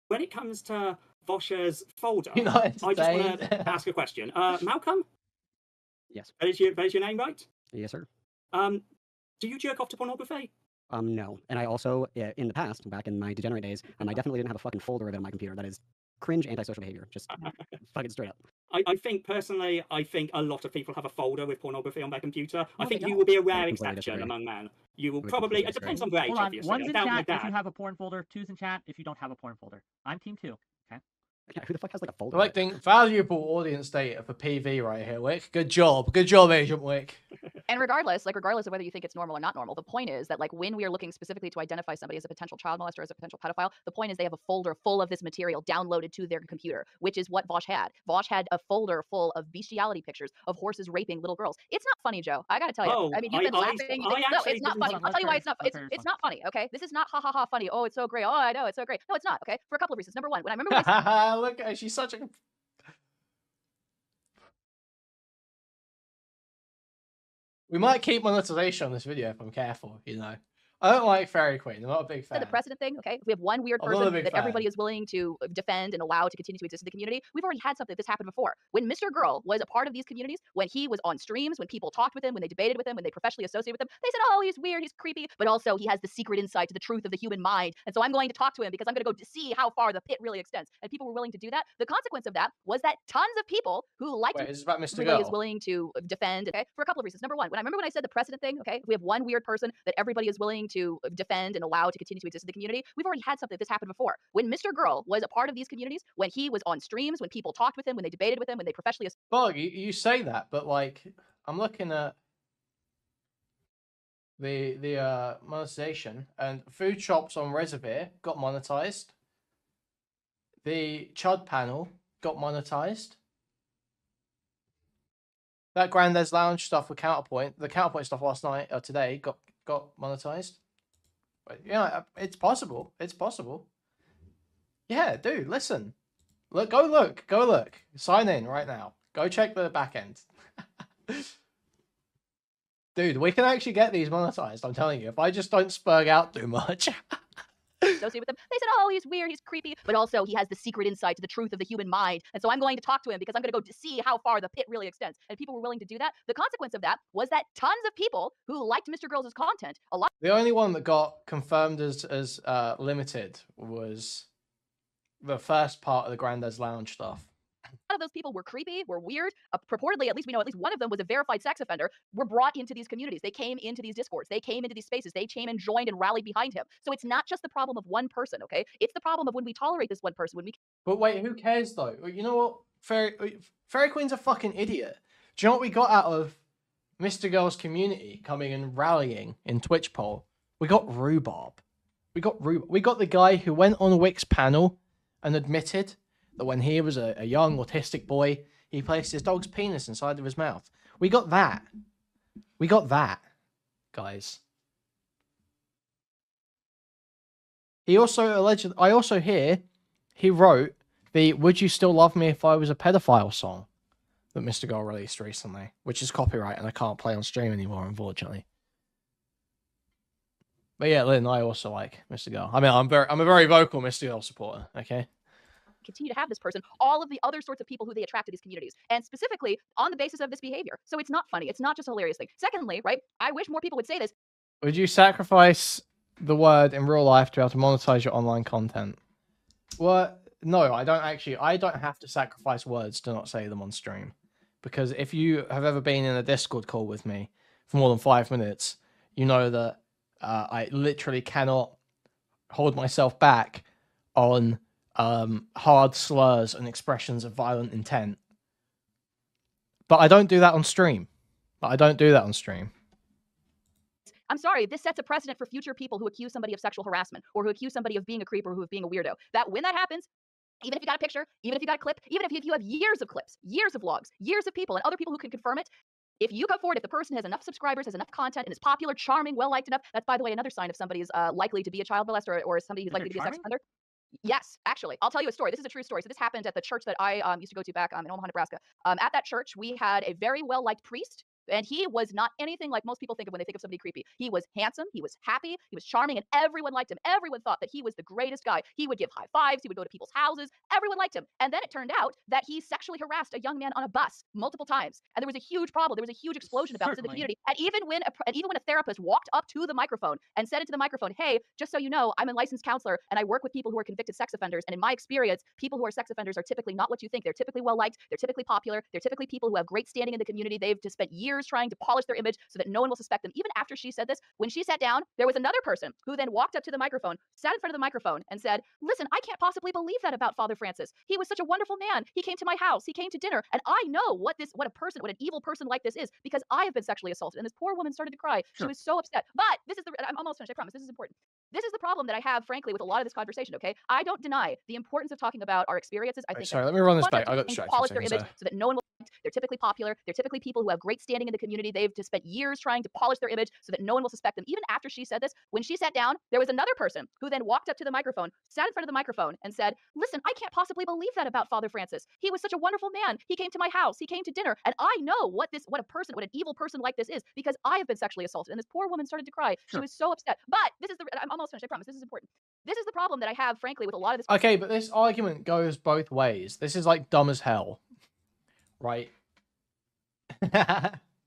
when it comes to Vaush's folder, You're not I just want entertained? to ask a question. Malcolm, Yes. that is your name, right? Yes, sir. Do you jerk off to pornography? No. And I also, in the past, back in my degenerate days, I definitely didn't have a fucking folder of it on my computer. That is cringe antisocial behavior. Just fucking straight up. I think personally, I think a lot of people have a folder with pornography on their computer. I No, think they you don't. will be a I rare completely exception disagree. among men. You will I would probably, completely it depends disagree. on grade, Hold on. obviously. One's I in doubt my chat if dad. you have a porn folder. Two's in chat if you don't have a porn folder. I'm team 2. Okay. Yeah, who the fuck has like a folder? Collecting valuable audience data for PV right here, Wick. Good job. Good job, Agent Wick. And regardless of whether you think it's normal or not normal, the point is that like when we are looking specifically to identify somebody as a potential child molester, as a potential pedophile, the point is they have a folder full of this material downloaded to their computer, which is what Vaush had. Vaush had a folder full of bestiality pictures of horses raping little girls. It's not funny, Joe. I gotta tell you. Oh, I mean, you've been laughing. You think, no, actually it's not didn't- funny. Hold on, I'll tell you why let's it's not. finish It's one. not funny. Okay, this is not ha ha ha funny. Oh, it's so great. Oh, I know, it's so great. No, it's not. Okay, for a couple of reasons. Number one, when I remember when I Look at her. She's such a... We might keep monetization on this video if I'm careful, you know. I don't like Fairy Queen. I'm not a big fan. The precedent thing, okay? If we have one weird I'm not a person big that everybody fan. is willing to defend and allow to continue to exist in the community, we've already had something that's happened before. When Mr. Girl was a part of these communities, when he was on streams, when people talked with him, when they debated with him, when they professionally associated with him, they said, oh, he's weird, he's creepy, but also he has the secret insight to the truth of the human mind. And so I'm going to talk to him because I'm going to go to see how far the pit really extends. And people were willing to do that. The consequence of that was that tons of people who liked Wait, is this about Mr. everybody is Girl? willing to defend, okay, for a couple of reasons. Number one, when I said the precedent thing, okay, if we have one weird person that everybody is willing to defend and allow to continue to exist in the community, we've already had something that's happened before. When Mr. Girl was a part of these communities, when he was on streams, when people talked with him, when they debated with him, when they professionally Bug, you say that, but like, I'm looking at the monetization, and food shops on Reservoir got monetized. The Chud panel got monetized. That Grandad's Lounge stuff with Counterpoint, the Counterpoint stuff last night or today got monetized. But, yeah, it's possible. It's possible. Yeah, dude, listen. Look, go look. Sign in right now. Go check the back end. Dude, we can actually get these monetized, I'm telling you. If I just don't spurg out too much. associated with him, they said, oh, he's weird, he's creepy, but also he has the secret insight to the truth of the human mind. And so I'm going to talk to him because I'm going to go to see how far the pit really extends. And people were willing to do that. The consequence of that was that tons of people who liked Mr. Girls' content, a lot The only one that got confirmed as limited was the first part of the Grandad's Lounge stuff. of those people were creepy, were weird. Purportedly, at least we know at least one of them was a verified sex offender, were brought into these communities. They came into these discords. They came into these spaces. They came and joined and rallied behind him. So it's not just the problem of one person, okay? It's the problem of when we tolerate this one person, when we... But wait, who cares though? You know what? Fairy Queen's a fucking idiot. Do you know what we got out of Mr. Girl's community coming and rallying in Twitch poll? We got rhubarb. We got the guy who went on Whick's panel and admitted that when he was a young autistic boy, he placed his dog's penis inside of his mouth. We got that. We got that, guys. He also alleged. I also hear he wrote the "Would You Still Love Me If I Was a Pedophile" song that Mr. Girl released recently, which is copyright and I can't play on stream anymore, unfortunately. But yeah, Lynn, I also like Mr. Girl. I mean, I'm a very vocal Mr. Girl supporter. Okay. continue to have this person, all of the other sorts of people who they attract to these communities, and specifically on the basis of this behavior. So it's not funny. It's not just a hilarious thing. Secondly, right, I wish more people would say this. Would you sacrifice the word in real life to be able to monetize your online content? Well, no, I don't actually. I don't have to sacrifice words to not say them on stream. Because if you have ever been in a Discord call with me for more than 5 minutes, you know that I literally cannot hold myself back on hard slurs and expressions of violent intent. But I don't do that on stream. I'm sorry, this sets a precedent for future people who accuse somebody of sexual harassment or who accuse somebody of being a creep or who of being a weirdo. That when that happens, even if you got a picture, even if you got a clip, even if you have years of clips, years of logs, years of people and other people who can confirm it, if you come forward, if the person has enough subscribers, has enough content, and is popular, charming, well-liked enough, that's, by the way, another sign of somebody is likely to be a child molester or somebody who's likely to be a sex offender. Yes, actually. I'll tell you a story. This is a true story. So this happened at the church that I used to go to back in Omaha, Nebraska. At that church, we had a very well-liked priest. And he was not anything like most people think of when they think of somebody creepy. He was handsome, he was happy, he was charming, and everyone liked him. Everyone thought that he was the greatest guy. He would give high fives, he would go to people's houses. Everyone liked him. And then it turned out that he sexually harassed a young man on a bus multiple times. And there was a huge problem. There was a huge explosion about this in the community. And even when a therapist walked up to the microphone and said into the microphone, hey, just so you know, I'm a licensed counselor and I work with people who are convicted sex offenders. And in my experience, people who are sex offenders are typically not what you think. They're typically well-liked, they're typically popular, they're typically people who have great standing in the community. They've just spent years trying to polish their image so that no one will suspect them. Even after she said this, when she sat down, there was another person who then walked up to the microphone, sat in front of the microphone and said, listen, I can't possibly believe that about Father Francis. He was such a wonderful man. He came to my house. He came to dinner. And I know what an evil person like this is because I have been sexually assaulted. And this poor woman started to cry. Sure. She was so upset. But I'm almost finished, I promise. This is important. This is the problem that I have, frankly, with a lot of this conversation, okay? I don't deny the importance of talking about our experiences. I think sorry, let me run this back. I got polish their image so that no one will They're typically popular. They're typically people who have great standing in the community. They've just spent years trying to polish their image so that no one will suspect them. Even after she said this, when she sat down, there was another person who then walked up to the microphone, sat in front of the microphone, and said, listen, I can't possibly believe that about Father Francis. He was such a wonderful man. He came to my house. He came to dinner. And I know what an evil person like this is, because I have been sexually assaulted. And this poor woman started to cry. Sure. She was so upset. But I'm almost finished. I promise. This is important. This is the problem that I have, frankly, with a lot of this. Okay, but this argument goes both ways. This is like dumb as hell, right?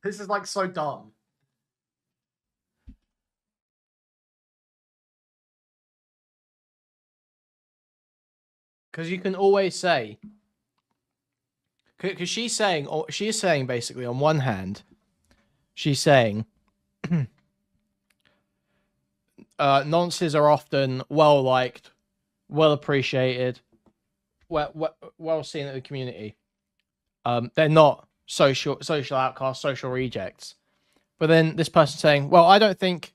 This is like so dumb. Because you can always say, because she's saying basically, on one hand, she's saying nonces are often well liked, well appreciated, well seen in the community. They're not social outcasts, social rejects. But then this person saying, well, I don't think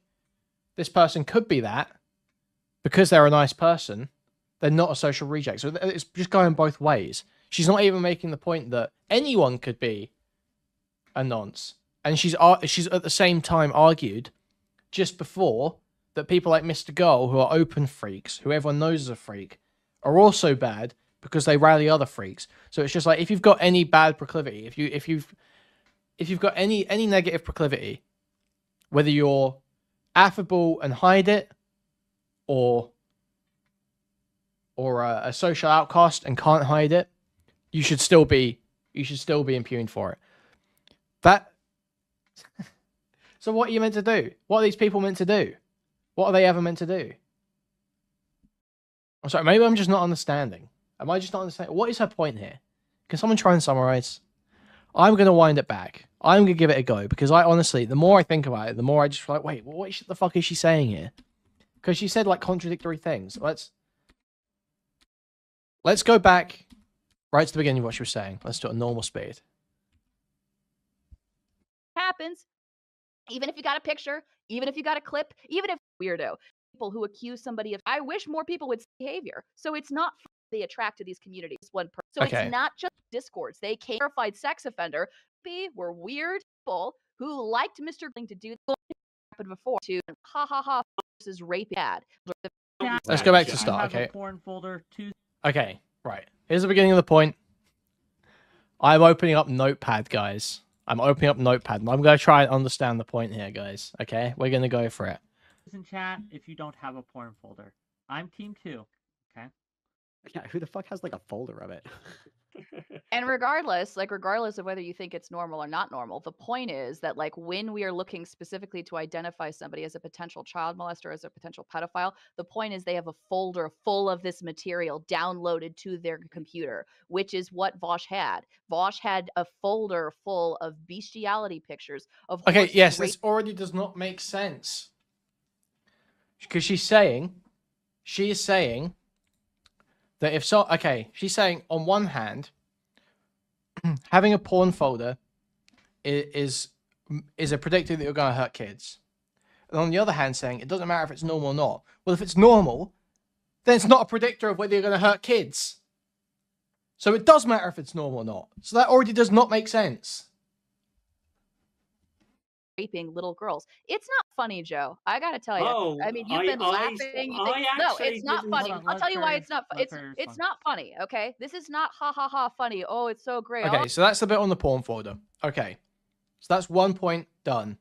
this person could be that because they're a nice person. They're not a social reject. So it's just going both ways. She's not even making the point that anyone could be a nonce. And she's at the same time argued just before that people like Mr. Girl, who are open freaks, who everyone knows is a freak, are also bad because they rally other freaks. So it's just like, if you've got any bad proclivity, if you've got any negative proclivity, whether you're affable and hide it, or a social outcast and can't hide it, you should still be impugned for it. That. So what are you meant to do? What are these people meant to do? What are they ever meant to do? I'm sorry, maybe I'm just not understanding. Am I just not understanding? What is her point here? Can someone try and summarize? I'm going to wind it back. I'm going to give it a go, because I honestly, the more I think about it, the more I just like, wait, what the fuck is she saying here? Because she said like contradictory things. Let's go back right to the beginning of what she was saying. Let's do it at normal speed. Happens. Even if you got a picture, even if you got a clip, even if weirdo. People who accuse somebody of, I wish more people would see behavior. So it's not they attract to these communities. One person. So Okay. It's not just discords. They came verified sex offender. Were weird people who liked Mr. Gling to do happened before to versus rape bad. Let's go back to start. Okay. Porn folder too. Okay. Right. Here's the beginning of the point. I'm opening up Notepad, guys. I'm opening up Notepad, and I'm going to try and understand the point here, guys. Okay? We're going to go for it. In chat, if you don't have a porn folder. I'm team 2. Okay? Yeah, who the fuck has like a folder of it? And regardless of whether you think it's normal or not normal, the point is that like when we are looking specifically to identify somebody as a potential child molester, as a potential pedophile, the point is they have a folder full of this material downloaded to their computer, which is what Vaush had. Vaush had a folder full of bestiality pictures of Okay, yes, this already does not make sense. Because she's saying that if so, okay, she's saying on one hand, having a porn folder is a predictor that you're going to hurt kids. And on the other hand, saying it doesn't matter if it's normal or not. Well, if it's normal, then it's not a predictor of whether you're going to hurt kids. So it does matter if it's normal or not. So that already does not make sense. Raping little girls. It's not funny, Joe. I gotta tell you. Oh, I mean, you've been laughing. No, it's not funny. I'll tell you why it's not. It's not funny. Okay, this is not ha ha ha funny. Oh, it's so great. Okay, so that's the bit on the porn folder. Okay, so that's one point done.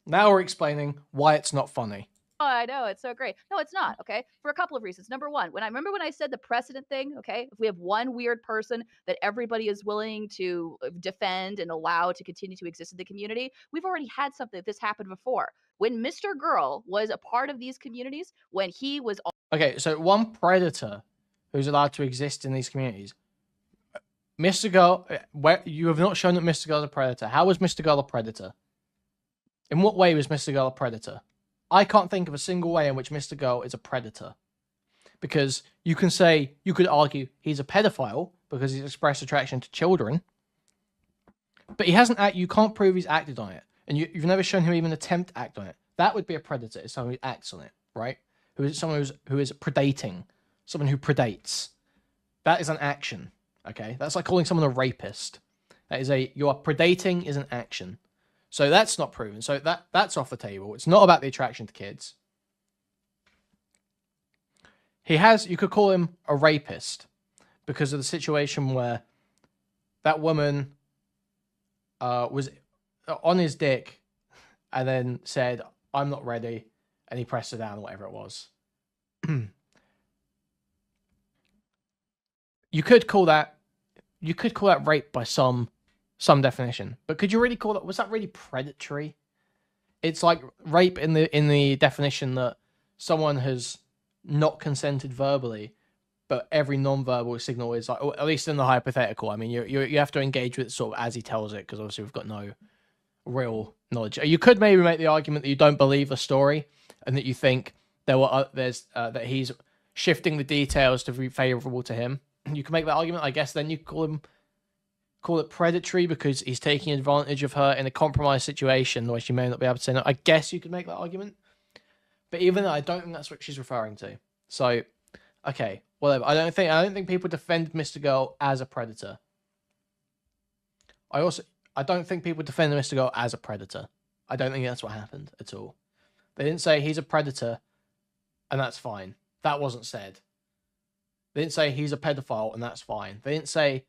Now we're explaining why it's not funny. Oh, I know, it's so great. No, it's not, okay? For a couple of reasons. Number one, when I said the precedent thing, okay? If we have one weird person that everybody is willing to defend and allow to continue to exist in the community, we've already had something this happened before. When Mr. Girl was a part of these communities, when he was... Okay, so one predator who's allowed to exist in these communities. Mr. Girl, where you have not shown that Mr. Girl is a predator. How was Mr. Girl a predator? In what way was Mr. Girl a predator? I can't think of a single way in which Mr. Girl is a predator. Because you could argue he's a pedophile because he's expressed attraction to children. But he hasn't you can't prove he's acted on it. And you've never shown him even attempt to act on it. That would be a predator. It's someone who acts on it, right? Someone who is predating. Someone who predates. That is an action, okay? That's like calling someone a rapist. That is you are predating is an action. So that's not proven. So that's off the table. It's not about the attraction to kids. You could call him a rapist because of the situation where that woman was on his dick and then said, "I'm not ready," and he pressed her down, whatever it was. You could call that rape by some definition, but could you really call that? Was that really predatory? It's like rape in the definition that someone has not consented verbally, but every non-verbal signal is like, or at least in the hypothetical. I mean, you have to engage with it sort of as he tells it, because obviously we've got no real knowledge. You could maybe make the argument that you don't believe the story and that you think that he's shifting the details to be favorable to him. You can make that argument, I guess. Then you call it predatory because he's taking advantage of her in a compromised situation where she may not be able to say no. I guess you could make that argument, but even though I don't think that's what she's referring to. So, okay, whatever. I don't think people defend Mr. Girl as a predator. I don't think people defend Mr. Girl as a predator. I don't think that's what happened at all. They didn't say he's a predator, and that's fine. That wasn't said. They didn't say he's a pedophile, and that's fine. They didn't say,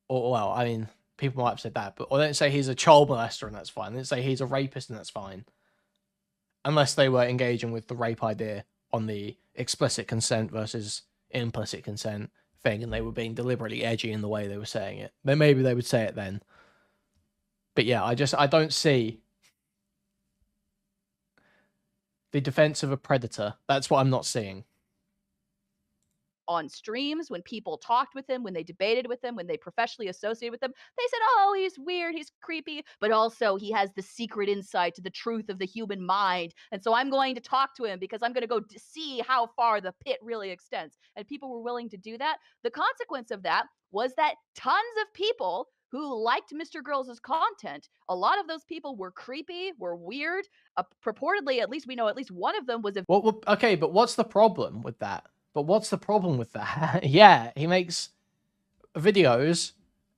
or well, I mean, people might have said that, but or they didn't say he's a child molester, and that's fine. They didn't say he's a rapist, and that's fine. Unless they were engaging with the rape idea on the explicit consent versus implicit consent thing, and they were being deliberately edgy in the way they were saying it. Then maybe they would say it then. But yeah, I don't see the defense of a predator. That's what I'm not seeing. On streams, when people talked with him, when they debated with him, when they professionally associated with him, they said, oh, he's weird, he's creepy, but also he has the secret insight to the truth of the human mind. And so I'm going to talk to him because I'm going to go see how far the pit really extends. And people were willing to do that. The consequence of that was that tons of people who liked Mr. Girls' content, a lot of those people were creepy, were weird. Purportedly, at least we know at least one of them was a... Well, okay, but what's the problem with that? Yeah, he makes videos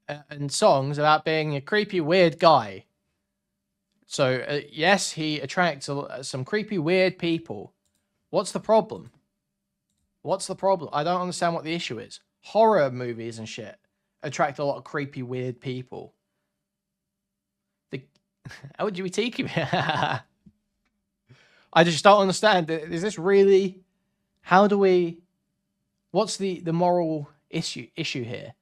and songs about being a creepy, weird guy. So, yes, he attracts some creepy, weird people. What's the problem? I don't understand what the issue is. Horror movies and shit attract a lot of creepy, weird people. The LGBT community... I just don't understand. Is this really... How do we... What's the moral issue here?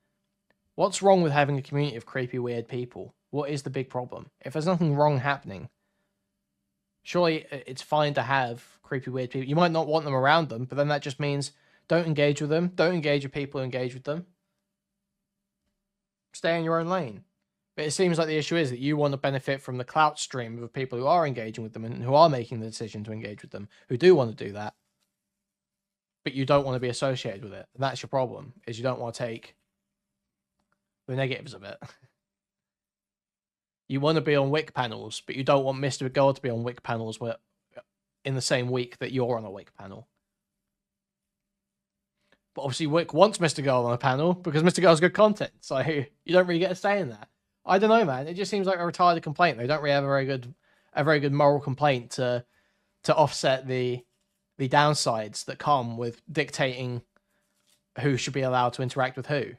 What's wrong with having a community of creepy, weird people? What is the big problem? If there's nothing wrong happening, surely it's fine to have creepy, weird people. You might not want them around them, but then that just means don't engage with them. Don't engage with people who engage with them. Stay in your own lane. But it seems like the issue is that you want to benefit from the clout stream of people who are engaging with them and who are making the decision to engage with them, who do want to do that. But you don't want to be associated with it. And that's your problem, is you don't want to take the negatives of it. You want to be on Whick panels, but you don't want Mr. Girl to be on Whick panels in the same week that you're on a Whick panel. But obviously Whick wants Mr. Girl on a panel because Mr. Girl's good content, so you don't really get a say in that. I don't know, man. It just seems like a retarded complaint. They don't really have a very good moral complaint to offset the downsides that come with dictating who should be allowed to interact with who.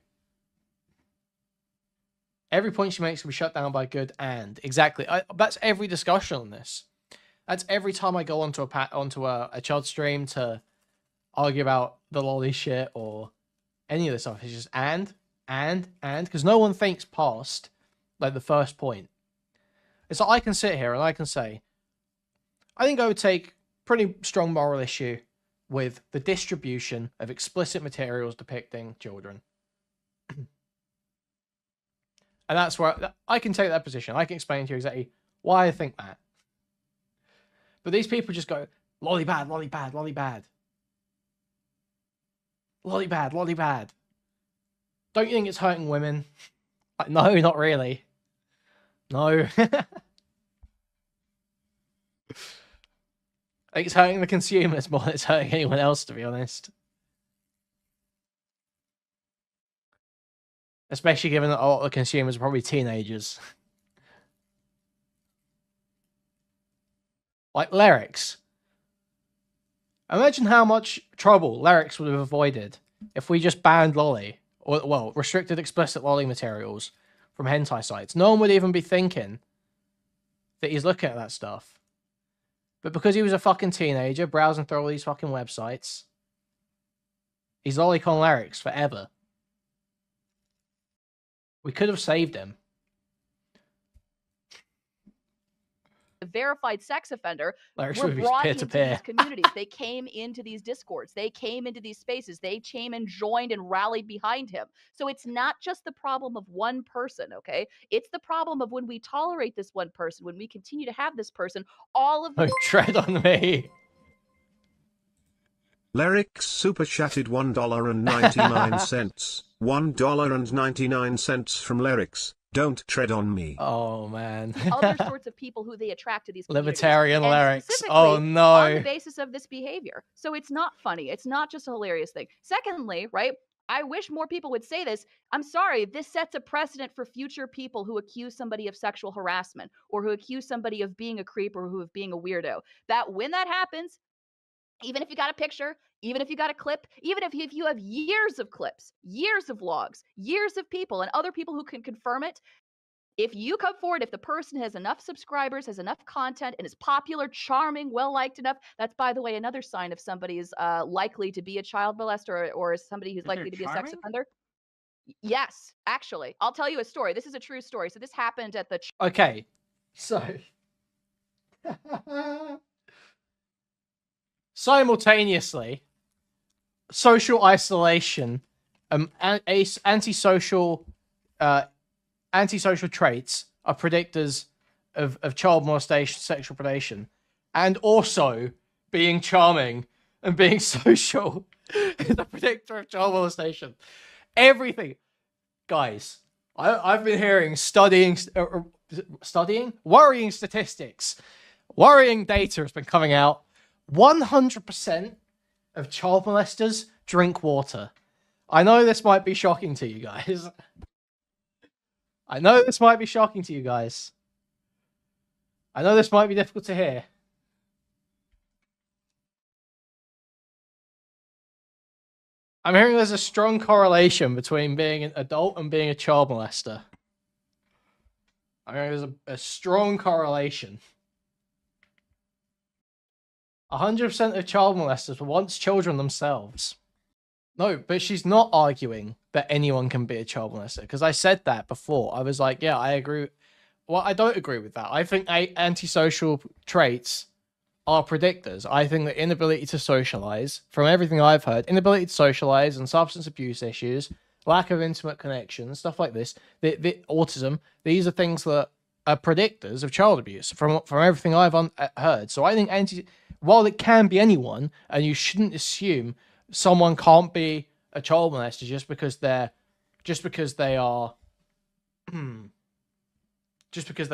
Every point she makes will be shut down by good and. Exactly. That's every discussion on this. That's every time I go onto a child stream to argue about the lolly shit or any of this stuff. It's just and, because no one thinks past like the first point. It's like I can sit here and I can say, I think I would take pretty strong moral issue with the distribution of explicit materials depicting children. And that's where I can take that position. I can explain to you exactly why I think that. But these people just go, lolly bad, lolly bad, lolly bad. Lolly bad, lolly bad. Don't you think it's hurting women? Like, no, not really. No. I think it's hurting the consumers more than it's hurting anyone else, to be honest. especially given that a lot of the consumers are probably teenagers. Like lyrics. Imagine how much trouble lyrics would have avoided if we just banned lolly, or well, restricted explicit lolly materials from hentai sites. No one would even be thinking that he's looking at that stuff. But because he was a fucking teenager browsing through all these fucking websites, he's lolicon lyrics forever. We could have saved him. A verified sex offender Lyrics were would be brought peer into to peer. these communities. They came into these discords. They came into these spaces. They came and joined and rallied behind him. So it's not just the problem of one person, okay? It's the problem of when we tolerate this one person, when we continue to have this person, all of Oh, tread on me. Lyrics super chatted $1.99. $1.99 from Lyrics. Don't tread on me. Oh, man. other sorts of people who they attract to these communities. Libertarian And lyrics. specifically Oh, on the no. basis of this behavior. So it's not funny. It's not just a hilarious thing. Secondly, right, I wish more people would say this. I'm sorry, this sets a precedent for future people who accuse somebody of sexual harassment or who accuse somebody of being a creep or who of being a weirdo. That when that happens, even if you got a picture, even if you got a clip, even if you have years of clips, years of logs, years of people and other people who can confirm it, if you come forward, if the person has enough subscribers, has enough content, and is popular, charming, well-liked enough, that's, by the way, another sign if somebody is likely to be a child molester or is somebody who's likely to be a sex offender. Yes, actually. I'll tell you a story. This is a true story. So this happened at the... Okay, so... simultaneously, social isolation, antisocial traits are predictors of child molestation, sexual predation, and also being charming and being social is a predictor of child molestation. Everything, guys. I've been hearing worrying statistics, worrying data has been coming out. 100% of child molesters drink water. I know this might be shocking to you guys. I know this might be shocking to you guys. I know this might be difficult to hear. I'm hearing there's a strong correlation between being an adult and being a child molester. I'm hearing there's a strong correlation. 100% of child molesters were once children themselves. No, but she's not arguing that anyone can be a child molester, because I said that before. I was like, yeah, I agree. Well, I don't agree with that. I think antisocial traits are predictors. I think the inability to socialize, from everything I've heard, inability to socialize and substance abuse issues, lack of intimate connections, stuff like this, the autism, these are things that are predictors of child abuse from everything I've heard. So I think while it can be anyone, and you shouldn't assume someone can't be a child molester just because they're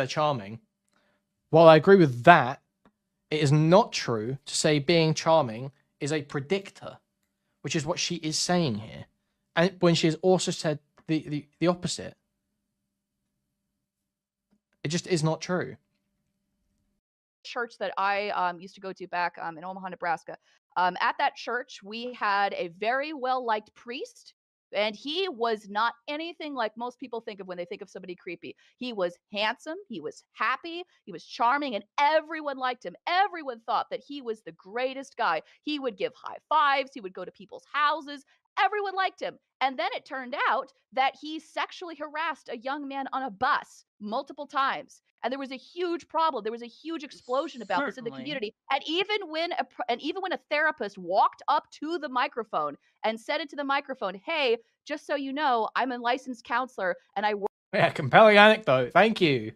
charming. While I agree with that, it is not true to say being charming is a predictor, which is what she is saying here. And when she has also said the opposite. It just is not true. Church that I used to go to back in Omaha, Nebraska. At that church, we had a very well-liked priest, and he was not anything like most people think of when they think of somebody creepy. He was handsome, he was happy, he was charming, and everyone liked him. Everyone thought that he was the greatest guy. He would give high fives, he would go to people's houses. Everyone liked him. And then it turned out that he sexually harassed a young man on a bus multiple times. And there was a huge problem. There was a huge explosion about this in the community. And even when a therapist walked up to the microphone and said into the microphone, "Hey, just so you know, I'm a licensed counselor and I work..." Yeah, compelling anecdote. Thank you.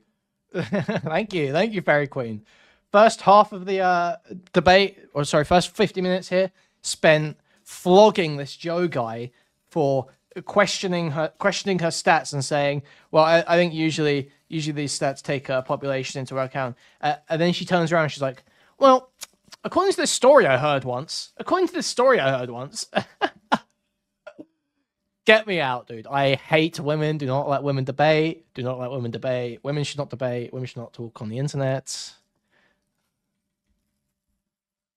Thank you, Fairy Queen. First half of the first 50 minutes here spent flogging this Joe guy for questioning her stats and saying, well, I think usually these stats take population into account. And then she turns around and she's like, well, according to this story I heard once. Get me out, dude. I hate women. Do not let women debate. Do not let women debate. Women should not debate. Women should not talk on the internet.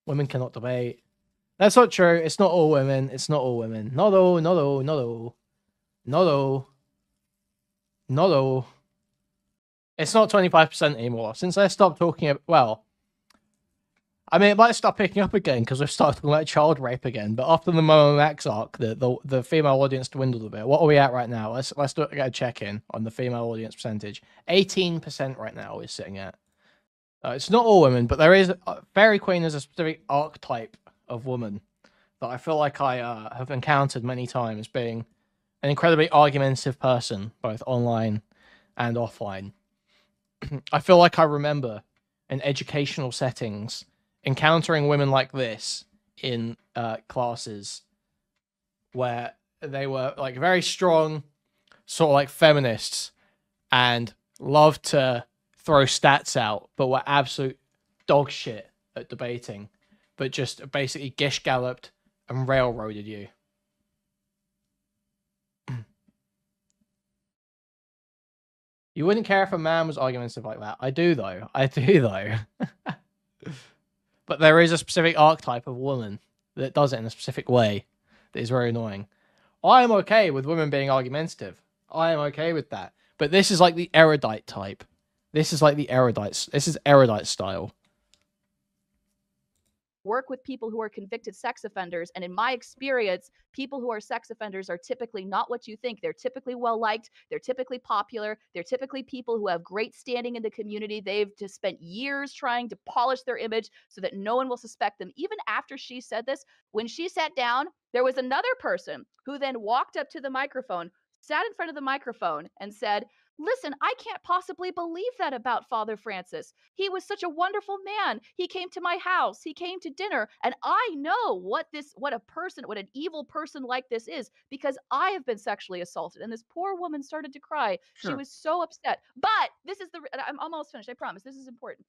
Women cannot debate. That's not true. It's not all women. It's not all women. Not all, not all, not all. Not all. Not all. It's not 25% anymore. Since I stopped talking well, I mean, it might start picking up again because we've started talking about child rape again. But after the Momo Max arc, the female audience dwindled a bit. What are we at right now? Let's get a check-in on the female audience percentage. 18% right now is sitting at. It's not all women, but there is... Fairy Queen is a specific archetype of woman that I feel like I have encountered many times, being an incredibly argumentative person, both online and offline. I feel like I remember in educational settings encountering women like this in classes where they were like very strong, sort of like feminists, and loved to throw stats out, but were absolute dog shit at debating, but just basically gish galloped and railroaded you. You wouldn't care if a man was argumentative like that. I do though. I do though. But there is a specific archetype of woman that does it in a specific way that is very annoying. I am okay with women being argumentative. I am okay with that. But this is like the erudite type. This is like the erudite. This is erudite style. Work with people who are convicted sex offenders, and in my experience, people who are sex offenders are typically not what you think. They're typically well liked, they're typically popular, they're typically people who have great standing in the community. They've just spent years trying to polish their image so that no one will suspect them. Even after she said this, when she sat down, there was another person who then walked up to the microphone, sat in front of the microphone, and said, "Listen, I can't possibly believe that about Father Francis. He was such a wonderful man. He came to my house. He came to dinner. And I know what an evil person like this is, because I have been sexually assaulted." And this poor woman started to cry. Sure. She was so upset. But I'm almost finished. I promise. This is important.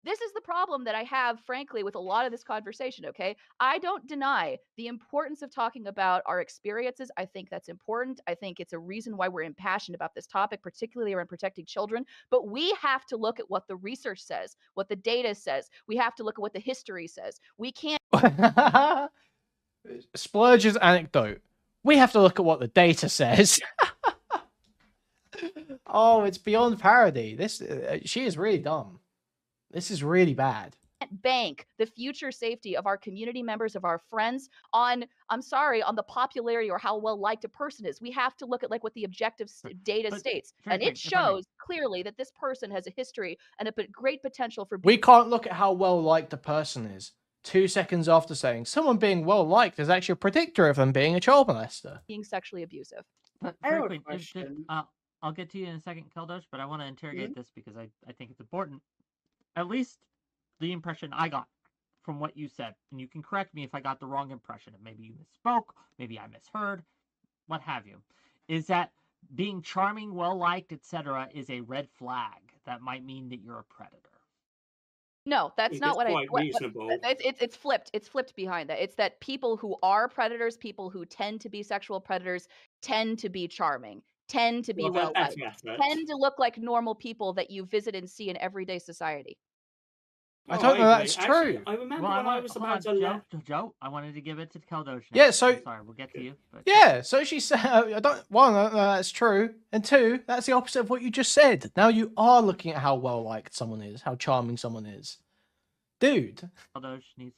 This is the problem that I have, frankly, with a lot of this conversation, okay? I don't deny the importance of talking about our experiences. I think that's important. I think it's a reason why we're impassioned about this topic, particularly around protecting children. But we have to look at what the research says, what the data says. We have to look at what the history says. We can't... Splurge's anecdote. We have to look at what the data says. Oh, it's beyond parody. She is really dumb. This is really bad. Bank the future safety of our community members, of our friends, on the popularity or how well liked a person is. We have to look at like what the objective data states, and it shows clearly that this person has a history and a great potential for. We can't look at how well liked a person is 2 seconds after saying someone being well liked is actually a predictor of them being a child molester, being sexually abusive. But I have a question. I'll get to you in a second, Keldosh, but I want to interrogate this because I think it's important. At least the impression I got from what you said, and you can correct me if I got the wrong impression, and maybe you misspoke, maybe I misheard, what have you, is that being charming, well-liked, etc. is a red flag. That might mean that you're a predator. No, that's not what quite reasonable. It's flipped. It's flipped behind that. It's that people who are predators, people who tend to be sexual predators, tend to be charming, tend to be well-liked, tend to look like normal people that you visit and see in everyday society. I don't know that's true. I remember when I was about to Joe, I wanted to give it to Keldosh. Yeah, so... I'm sorry, we'll get to you. But... Yeah, so she said, I don't know that's true. And two, that's the opposite of what you just said. Now you are looking at how well-liked someone is, how charming someone is. Dude. Keldosh needs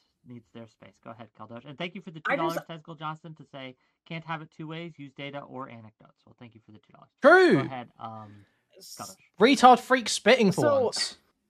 their space. Go ahead, Keldosh. And thank you for the $2, Tezgul Johnson, to say, can't have it two ways, use data or anecdotes. Well, thank you for the $2. True. Go ahead, Keldosh. Retard freak spitting for once.